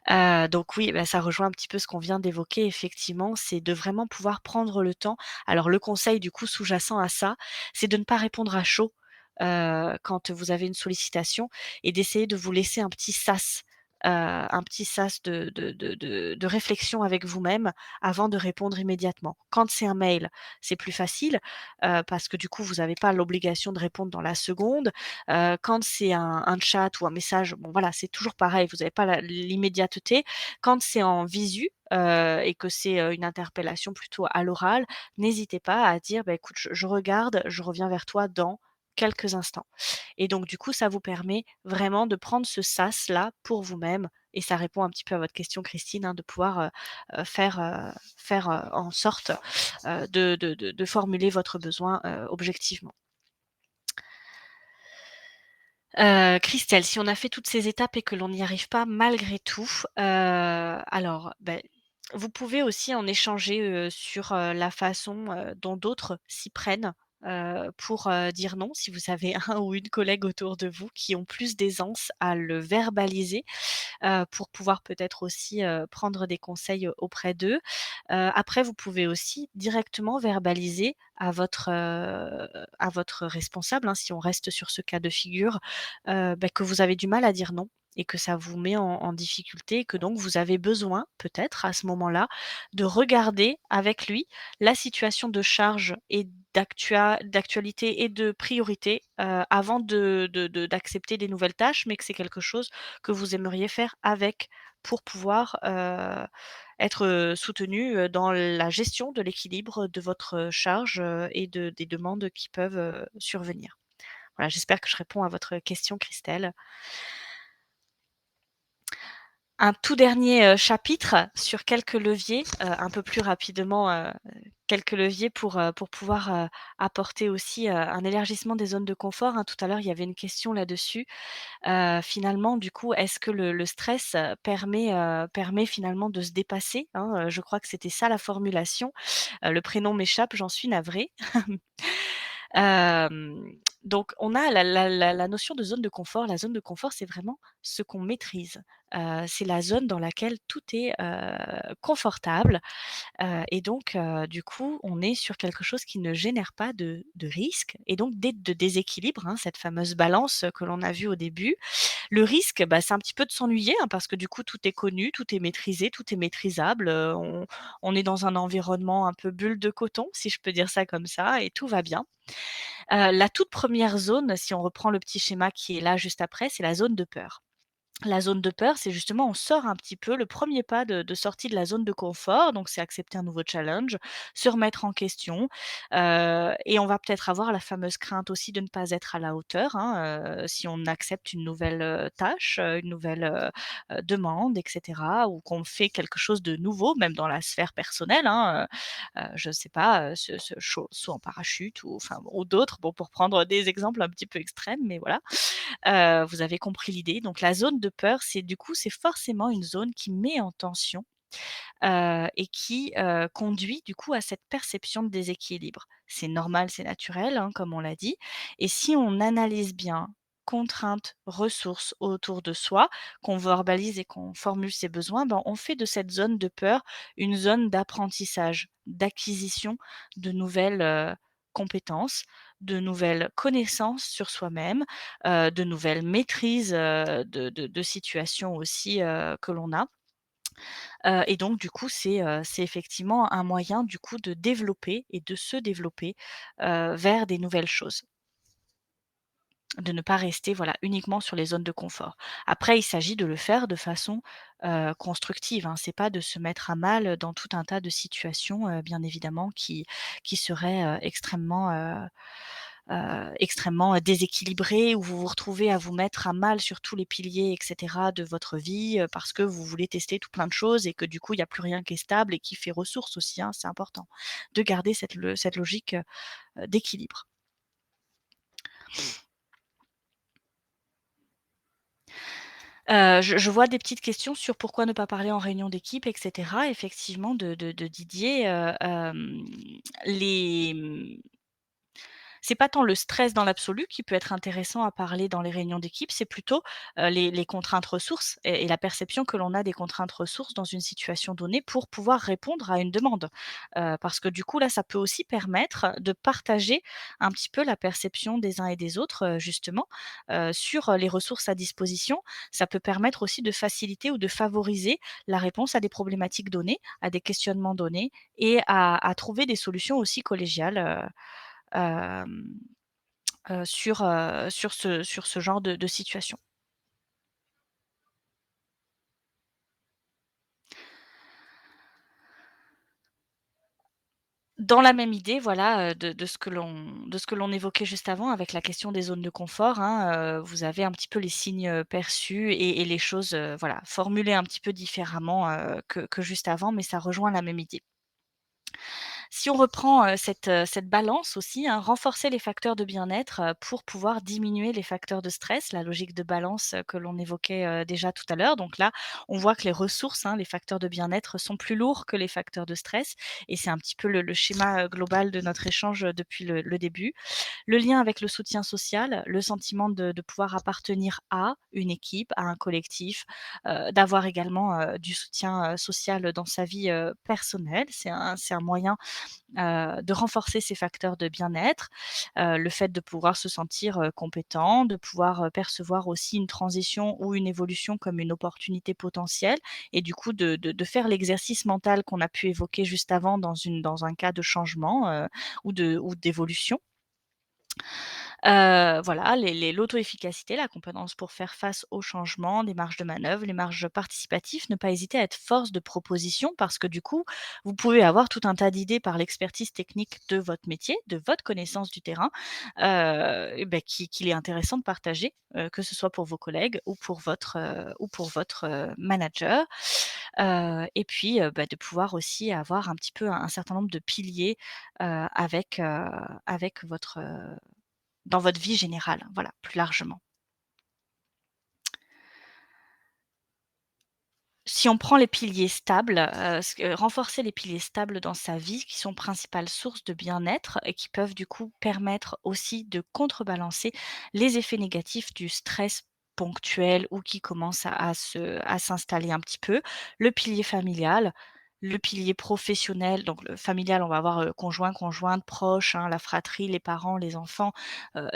Donc oui, bah, ça rejoint un petit peu ce qu'on vient d'évoquer effectivement, c'est de vraiment pouvoir prendre le temps. Alors le conseil du coup sous-jacent à ça, c'est de ne pas répondre à chaud, quand vous avez une sollicitation, et d'essayer de vous laisser un petit sas de réflexion avec vous-même avant de répondre immédiatement. Quand c'est un mail, c'est plus facile, parce que du coup vous n'avez pas l'obligation de répondre dans la seconde. Quand c'est un chat ou un message, bon voilà, c'est toujours pareil, vous avez pas l'immédiateté. Quand c'est en visu, et que c'est, une interpellation plutôt à l'oral, n'hésitez pas à dire: «Bah, écoute, je regarde, je reviens vers toi dans quelques instants». Et donc du coup, ça vous permet vraiment de prendre ce sas-là pour vous-même, et ça répond un petit peu à votre question Christine, hein, de pouvoir, faire, en sorte, de formuler votre besoin, objectivement. Christelle, si on a fait toutes ces étapes et que l'on n'y arrive pas malgré tout, alors, vous pouvez aussi en échanger, sur, la façon, dont d'autres s'y prennent, pour, dire non. Si vous avez un ou une collègue autour de vous qui ont plus d'aisance à le verbaliser, pour pouvoir peut-être aussi, prendre des conseils auprès d'eux. Après, vous pouvez aussi directement verbaliser à votre responsable, hein, si on reste sur ce cas de figure, que vous avez du mal à dire non, et que ça vous met en difficulté, et que donc vous avez besoin, peut-être à ce moment-là, de regarder avec lui la situation de charge et d'actualité et de priorité, avant d'accepter des nouvelles tâches, mais que c'est quelque chose que vous aimeriez faire avec, pour pouvoir, être, soutenu, dans la gestion de l'équilibre de votre charge, et des demandes qui peuvent, survenir. Voilà, j'espère que je réponds à votre question Christelle. Un tout dernier, chapitre sur quelques leviers, un peu plus rapidement, quelques leviers pour pouvoir, apporter aussi, un élargissement des zones de confort, hein. Tout à l'heure, il y avait une question là-dessus. Finalement, du coup, est-ce que le stress, permet finalement de se dépasser, hein? Je crois que c'était ça la formulation. Le prénom m'échappe, j'en suis navrée. Hem, donc on a la notion de zone de confort. La zone de confort, c'est vraiment ce qu'on maîtrise. C'est la zone dans laquelle tout est, confortable, et donc du coup, on est sur quelque chose qui ne génère pas de risque et donc de déséquilibre, hein, cette fameuse balance, que l'on a vue au début. Le risque, bah, c'est un petit peu de s'ennuyer, hein, parce que du coup, tout est connu, tout est maîtrisé, tout est maîtrisable, on est dans un environnement un peu bulle de coton, si je peux dire ça comme ça et tout va bien. La toute première zone, si on reprend le petit schéma qui est là juste après, c'est la zone de peur. La zone de peur, c'est justement on sort un petit peu le premier pas de sortie de la zone de confort, donc c'est accepter un nouveau challenge, se remettre en question, et on va peut-être avoir la fameuse crainte aussi de ne pas être à la hauteur, hein, si on accepte une nouvelle, tâche, une nouvelle, demande et cetera ou qu'on fait quelque chose de nouveau, même dans la sphère personnelle, hein, je ne sais pas, ce saut en parachute ou enfin ou d'autres, bon pour prendre des exemples un petit peu extrêmes, mais voilà. Vous avez compris l'idée. Donc la zone de peur, c'est du coup, c'est forcément une zone qui met en tension, et qui, conduit du coup à cette perception de déséquilibre. C'est normal, c'est naturel, hein, comme on l'a dit et si on analyse bien contraintes, ressources autour de soi, qu'on verbalise et qu'on formule ses besoins, ben, on fait de cette zone de peur une zone d'apprentissage, d'acquisition de nouvelles, compétences, de nouvelles connaissances sur soi-même, de nouvelles maîtrises, de situations aussi, que l'on a. Et donc du coup, c'est effectivement un moyen du coup de développer et de se développer, vers des nouvelles choses. De ne pas rester, voilà, uniquement sur les zones de confort. Après, il s'agit de le faire de façon, constructive, hein. C'est pas de se mettre à mal, dans tout un tas de situations, bien évidemment qui seraient, extrêmement déséquilibrées, où vous vous retrouvez à vous mettre à mal sur tous les piliers et cetera de votre vie, parce que vous voulez tester tout plein de choses et que du coup, il y a plus rien qui est stable et qui fait ressource aussi, hein. C'est important de garder cette logique, d'équilibre. Je vois des petites questions sur pourquoi ne pas parler en réunion d'équipe et cetera. Effectivement de Didier, les, c'est pas tant le stress dans l'absolu qui peut être intéressant à parler dans les réunions d'équipe, c'est plutôt, les contraintes ressources et la perception que l'on a des contraintes ressources dans une situation donnée pour pouvoir répondre à une demande. Parce que du coup là, ça peut aussi permettre de partager un petit peu la perception des uns et des autres, justement, sur, les ressources à disposition. Ça peut permettre aussi de faciliter ou de favoriser la réponse à des problématiques données, à des questionnements donnés et à trouver des solutions aussi collégiales, hem, sur ce genre de situation. Dans la même idée, voilà, de ce que l'on évoquait juste avant avec la question des zones de confort, hein, vous avez un petit peu les signes, perçus et les choses, voilà, formulées un petit peu différemment, que juste avant, mais ça rejoint la même idée. Si on reprend, cette balance aussi, hein, renforcer les facteurs de bien-être, pour pouvoir diminuer les facteurs de stress, la logique de balance, que l'on évoquait, déjà tout à l'heure. Donc là, on voit que les ressources, hein, les facteurs de bien-être sont plus lourds que les facteurs de stress et c'est un petit peu le schéma, global de notre échange, depuis le début. Le lien avec le soutien social, le sentiment de pouvoir appartenir à une équipe, à un collectif, d'avoir également, du soutien, social dans sa vie, personnelle. C'est un moyen de renforcer ces facteurs de bien-être, le fait de pouvoir se sentir, compétent, de pouvoir, percevoir aussi une transition ou une évolution comme une opportunité potentielle et du coup de faire l'exercice mental qu'on a pu évoquer juste avant dans un cas de changement, ou d'évolution. Voilà, l'auto-efficacité, la compétence pour faire face aux changements, des marges de manœuvre, les marges participatives, ne pas hésiter à être force de proposition parce que du coup, vous pouvez avoir tout un tas d'idées par l'expertise technique de votre métier, de votre connaissance du terrain, et beh, qu'il est intéressant de partager, que ce soit pour vos collègues ou pour votre, manager. Et puis, bah, de pouvoir aussi avoir un petit peu un certain nombre de piliers, avec votre, dans votre vie générale, voilà, plus largement. Si on prend les piliers stables, renforcer les piliers stables dans sa vie qui sont principales sources de bien-être et qui peuvent du coup permettre aussi de contrebalancer les effets négatifs du stress ponctuel ou qui commence à s'installer un petit peu. Le pilier familial, le pilier professionnel, donc le familial, on va avoir, conjoint, conjointe, proches, hein, la fratrie, les parents, les enfants,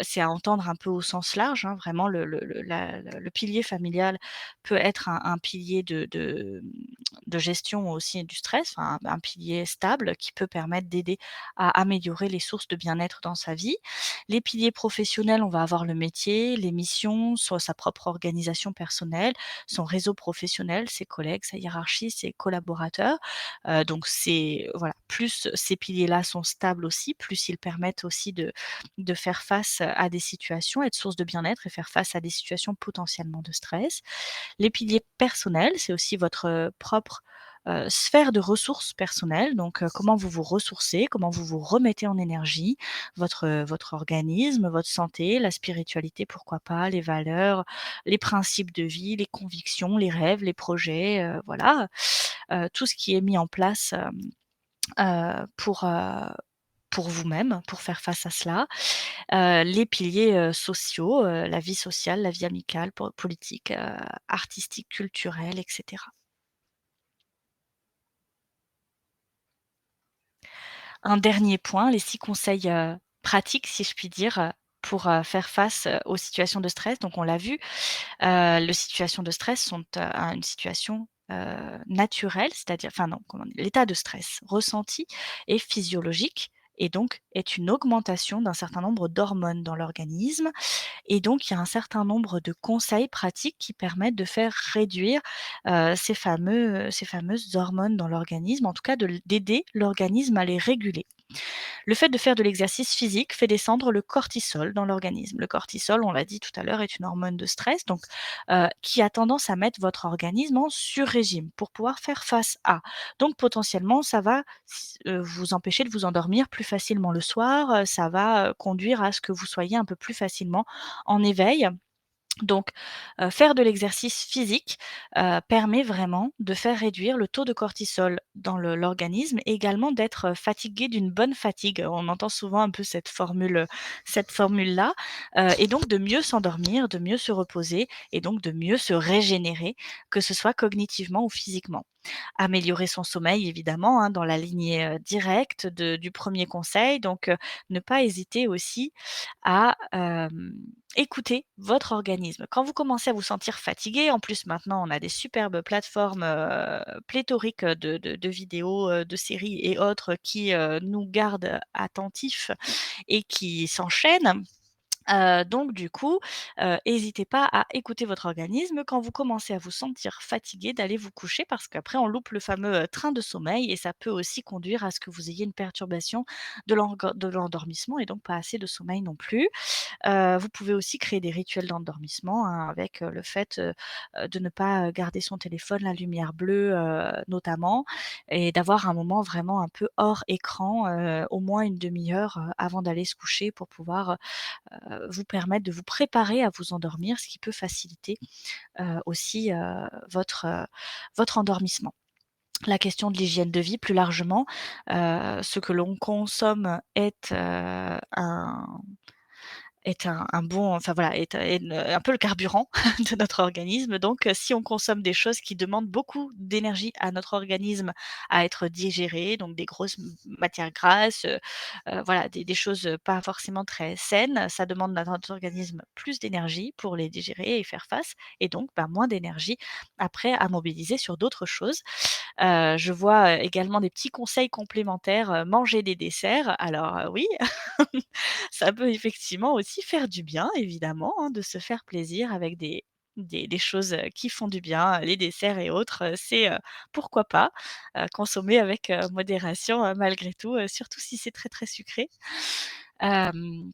c'est à entendre un peu au sens large, hein, vraiment le pilier familial peut être un pilier de gestion aussi du stress, enfin un pilier stable qui peut permettre d'aider à améliorer les sources de bien-être dans sa vie. Les piliers professionnels, on va avoir le métier, les missions, soit sa propre organisation personnelle, son réseau professionnel, ses collègues, sa hiérarchie, ses collaborateurs. Donc c'est voilà, plus ces piliers-là sont stables aussi, plus ils permettent aussi de faire face à des situations, être source de bien-être et faire face à des situations potentiellement de stress. Les piliers personnels, c'est aussi votre, propre, sphère de ressources personnelles, donc comment vous vous ressourcez, comment vous vous remettez en énergie, votre organisme, votre santé, la spiritualité, pourquoi pas, les valeurs, les principes de vie, les convictions, les rêves, les projets, voilà, tout ce qui est mis en place, pour vous-même, pour faire face à cela. Les piliers, sociaux, la vie sociale, la vie amicale, politique, artistique, culturelle et cetera. Un dernier point, les 6 conseils, pratiques, si je puis dire, pour, faire face, aux situations de stress. Donc on l'a vu, les situations de stress sont, une situation, naturelle, c'est-à-dire enfin non, comment dire? L'état de stress ressenti est physiologique et donc est une augmentation d'un certain nombre d'hormones dans l'organisme. Et donc, il y a un certain nombre de conseils pratiques qui permettent de faire réduire, ces fameuses hormones dans l'organisme, en tout cas d'aider l'organisme à les réguler. Le fait de faire de l'exercice physique fait descendre le cortisol dans l'organisme. Le cortisol, on l'a dit tout à l'heure, est une hormone de stress, donc qui a tendance à mettre votre organisme en sur-régime pour pouvoir faire face à. Donc potentiellement, ça va vous empêcher de vous endormir plus facilement le soir, ça va, conduire à ce que vous soyez un peu plus facilement en éveil. Donc, faire de l'exercice physique, permet vraiment de faire réduire le taux de cortisol dans l'organisme et également d'être, fatigué d'une bonne fatigue. On entend souvent un peu cette formule-là, et donc de mieux s'endormir, de mieux se reposer et donc de mieux se régénérer, que ce soit cognitivement ou physiquement. Améliorer son sommeil évidemment, hein, dans la lignée, directe du premier conseil, donc ne pas hésiter aussi à, écouter votre organisme. Quand vous commencez à vous sentir fatigué, en plus maintenant on a des superbes plateformes, pléthoriques de vidéos, de séries et autres qui, nous gardent attentifs et qui s'enchaînent. Donc du coup, hésitez pas à écouter votre organisme. Quand vous commencez à vous sentir fatigué, d'aller vous coucher parce qu'après on loupe le fameux, train de sommeil et ça peut aussi conduire à ce que vous ayez une perturbation de l'endormissement et donc pas assez de sommeil non plus. Vous pouvez aussi créer des rituels d'endormissement, hein, avec, le fait, de ne pas, garder son téléphone, la lumière bleue, notamment et d'avoir un moment vraiment un peu hors écran, au moins une demi heure, avant d'aller se coucher pour pouvoir, vous permettre de vous préparer à vous endormir, ce qui peut faciliter, aussi, votre endormissement. La question de l'hygiène de vie plus largement, ce que l'on consomme est un bon enfin voilà, un peu le carburant de notre organisme donc si on consomme des choses qui demandent beaucoup d'énergie à notre organisme à être digérées, donc des grosses matières grasses, voilà, des choses, pas forcément très saines, ça demande à notre organisme plus d'énergie pour les digérer et faire face et donc, bah, moins d'énergie après à mobiliser sur d'autres choses. Je vois, également des petits conseils complémentaires, manger des desserts. Alors, oui, ça peut effectivement aussi faire du bien évidemment, hein, de se faire plaisir avec des choses, qui font du bien, les desserts et autres, pourquoi pas, consommer avec, modération, malgré tout, surtout si c'est très, très sucré. Hem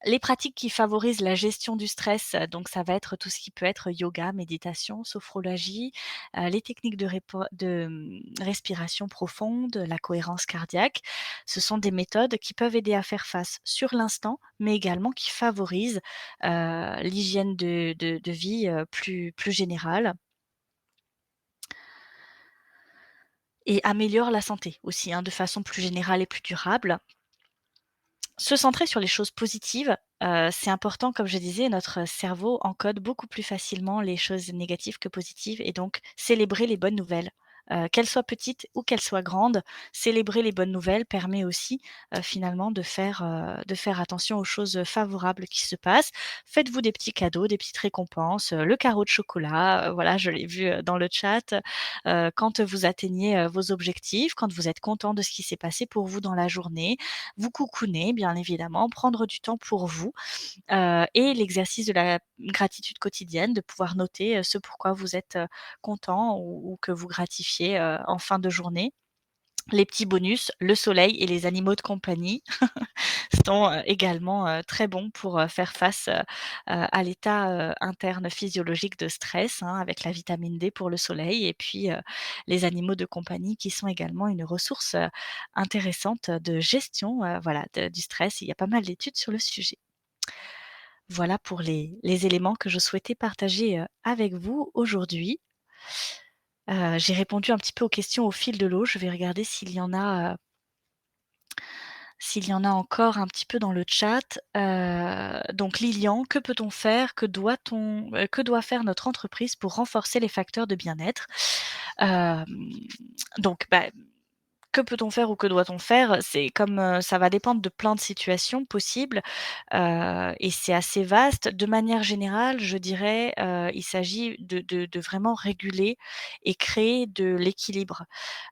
Les pratiques qui favorisent la gestion du stress, donc ça va être tout ce qui peut être yoga, méditation, sophrologie, les techniques respiration profonde, la cohérence cardiaque. Ce sont des méthodes qui peuvent aider à faire face sur l'instant, mais également qui favorisent, l'hygiène de vie, plus générale et améliorent la santé aussi, hein, de façon plus générale et plus durable. Se centrer sur les choses positives, c'est important comme je disais, notre cerveau encode beaucoup plus facilement les choses négatives que positives et donc célébrer les bonnes nouvelles. Qu'elles soient petites ou qu'elles soient grandes, célébrer les bonnes nouvelles permet aussi, finalement de faire attention aux choses, favorables qui se passent. Faites-vous des petits cadeaux, des petites récompenses, le carreau de chocolat, voilà, je l'ai vu, dans le chat. Quand vous atteignez, vos objectifs, quand vous êtes content de ce qui s'est passé pour vous dans la journée, vous cocooner bien évidemment, prendre du temps pour vous, et l'exercice de la gratitude quotidienne, de pouvoir noter, ce pourquoi vous êtes, content ou que vous gratifiez, en fin de journée. Les petits bonus, le soleil et les animaux de compagnie sont, également, très bons pour, faire face, à l'état, interne physiologique de stress, hein, avec la vitamine D pour le soleil et puis, les animaux de compagnie qui sont également une ressource, intéressante de gestion, voilà, du stress. Il y a pas mal d'études sur le sujet. Voilà pour les éléments que je souhaitais partager, avec vous aujourd'hui. J'ai répondu un petit peu aux questions au fil de l'eau. Je vais regarder s'il y en a encore un petit peu dans le chat. Donc Lilian: «Que peut-on faire? Que doit faire notre entreprise pour renforcer les facteurs de bien-être?» Hem, donc bah, que peut-on faire ou que doit-on faire? C'est comme, ça va dépendre de plein de situations possibles, et c'est assez vaste. De manière générale, je dirais, il s'agit de vraiment réguler et créer de l'équilibre,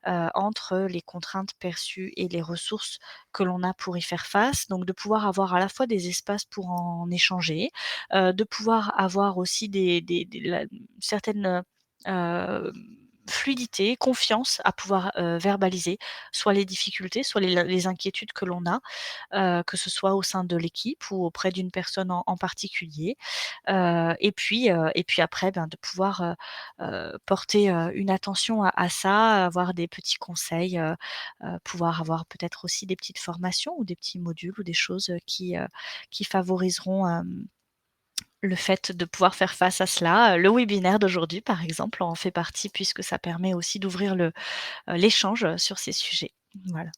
entre les contraintes perçues et les ressources que l'on a pour y faire face. Donc de pouvoir avoir à la fois des espaces pour en échanger, de pouvoir avoir aussi des la certaines, heu, fluidité, confiance à pouvoir, verbaliser soit les difficultés, soit les inquiétudes que l'on a, que ce soit au sein de l'équipe ou auprès d'une personne en particulier. Et puis après, ben, de pouvoir, porter, une attention à ça, avoir des petits conseils, pouvoir avoir peut-être aussi des petites formations ou des petits modules ou des choses, qui favoriseront, le fait de pouvoir faire face à cela. Le webinaire d'aujourd'hui, par exemple, en fait partie puisque ça permet aussi d'ouvrir l'échange, sur ces sujets. Voilà.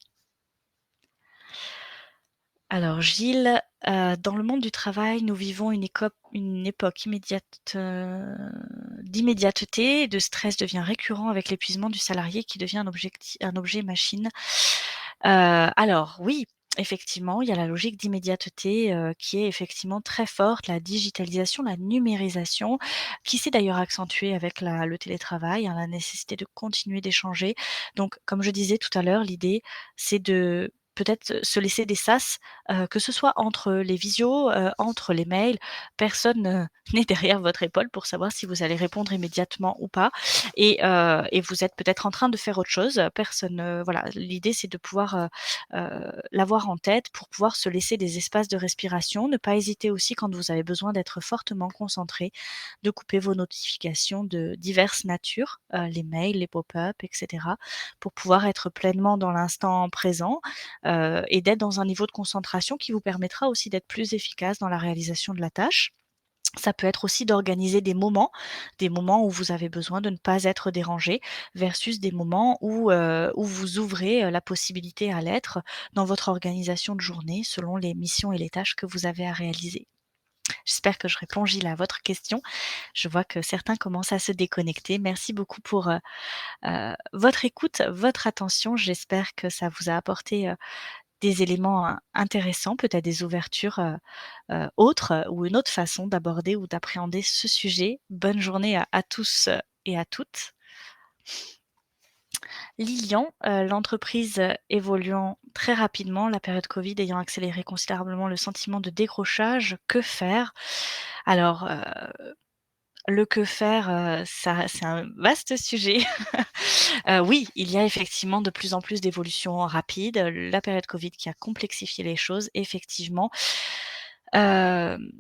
Alors Gilles, dans le monde du travail, nous vivons une époque d'immédiateté et de stress devient récurrent avec l'épuisement du salarié qui devient un objet machine. Alors oui, effectivement, il y a la logique d'immédiateté, qui est effectivement très forte, la digitalisation, la numérisation, qui s'est d'ailleurs accentuée avec le télétravail, hein, la nécessité de continuer d'échanger. Donc comme je disais tout à l'heure, l'idée, c'est de peut-être se laisser des sas, que ce soit entre les visios, entre les mails. Personne, n'est derrière votre épaule pour savoir si vous allez répondre immédiatement ou pas et vous êtes peut-être en train de faire autre chose. Personne, voilà, l'idée c'est de pouvoir, l'avoir en tête pour pouvoir se laisser des espaces de respiration. Ne pas hésiter aussi quand vous avez besoin d'être fortement concentré, de couper vos notifications de diverses natures, les mails, les pop-up et cetera, pour pouvoir être pleinement dans l'instant présent, et d'être dans un niveau de concentration qui vous permettra aussi d'être plus efficace dans la réalisation de la tâche. Ça peut être aussi d'organiser des moments où vous avez besoin de ne pas être dérangé versus des moments où vous ouvrez, la possibilité à l'être dans votre organisation de journée selon les missions et les tâches que vous avez à réaliser. J'espère que je réponds, Gilles, à votre question. Je vois que certains commencent à se déconnecter. Merci beaucoup pour, votre écoute, votre attention. J'espère que ça vous a apporté, des éléments, intéressants, peut-être des ouvertures, autres, ou une autre façon d'aborder ou d'appréhender ce sujet. Bonne journée à tous, et à toutes. Lilian, l'entreprise, évoluant très rapidement, la période covid ayant accéléré considérablement le sentiment de décrochage, que faire? Alors, le que faire, ça c'est un vaste sujet. Oui, il y a effectivement de plus en plus d'évolutions rapides, la période covid qui a complexifié les choses effectivement. Hem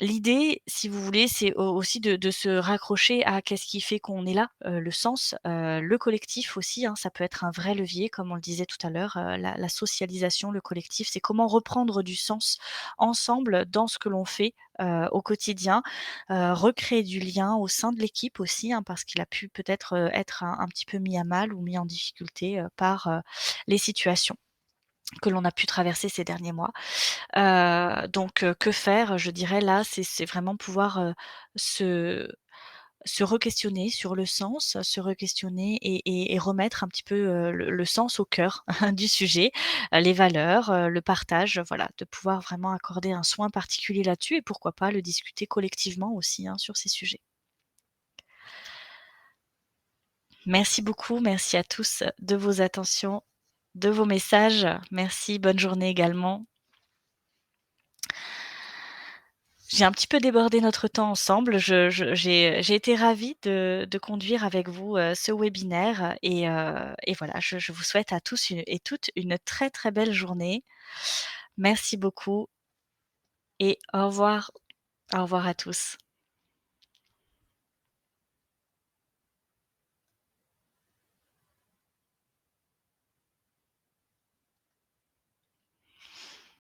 L'idée, si vous voulez, c'est aussi de se raccrocher à qu'est-ce qui fait qu'on est là, le sens, le collectif aussi, hein, ça peut être un vrai levier comme on le disait tout à l'heure, la socialisation, le collectif, c'est comment reprendre du sens ensemble dans ce que l'on fait, au quotidien, recréer du lien au sein de l'équipe aussi, hein, parce qu'il a pu peut-être, être un petit peu mis à mal ou mis en difficulté, par, les situations que l'on a pu traverser ces derniers mois. Donc que faire? Je dirais là, c'est vraiment pouvoir, se se re-questionner sur le sens, se re-questionner et remettre un petit peu, le sens au cœur du sujet, les valeurs, le partage, voilà, de pouvoir vraiment accorder un soin particulier là-dessus et pourquoi pas le discuter collectivement aussi, hein, sur ces sujets. Merci beaucoup, merci à tous de vos attentions, de vos messages. Merci, bonne journée également. J'ai un petit peu débordé notre temps ensemble. J'ai été ravie de conduire avec vous, ce webinaire et voilà, je vous souhaite à tous et toutes une très, très belle journée. Merci beaucoup et au revoir. Au revoir à tous.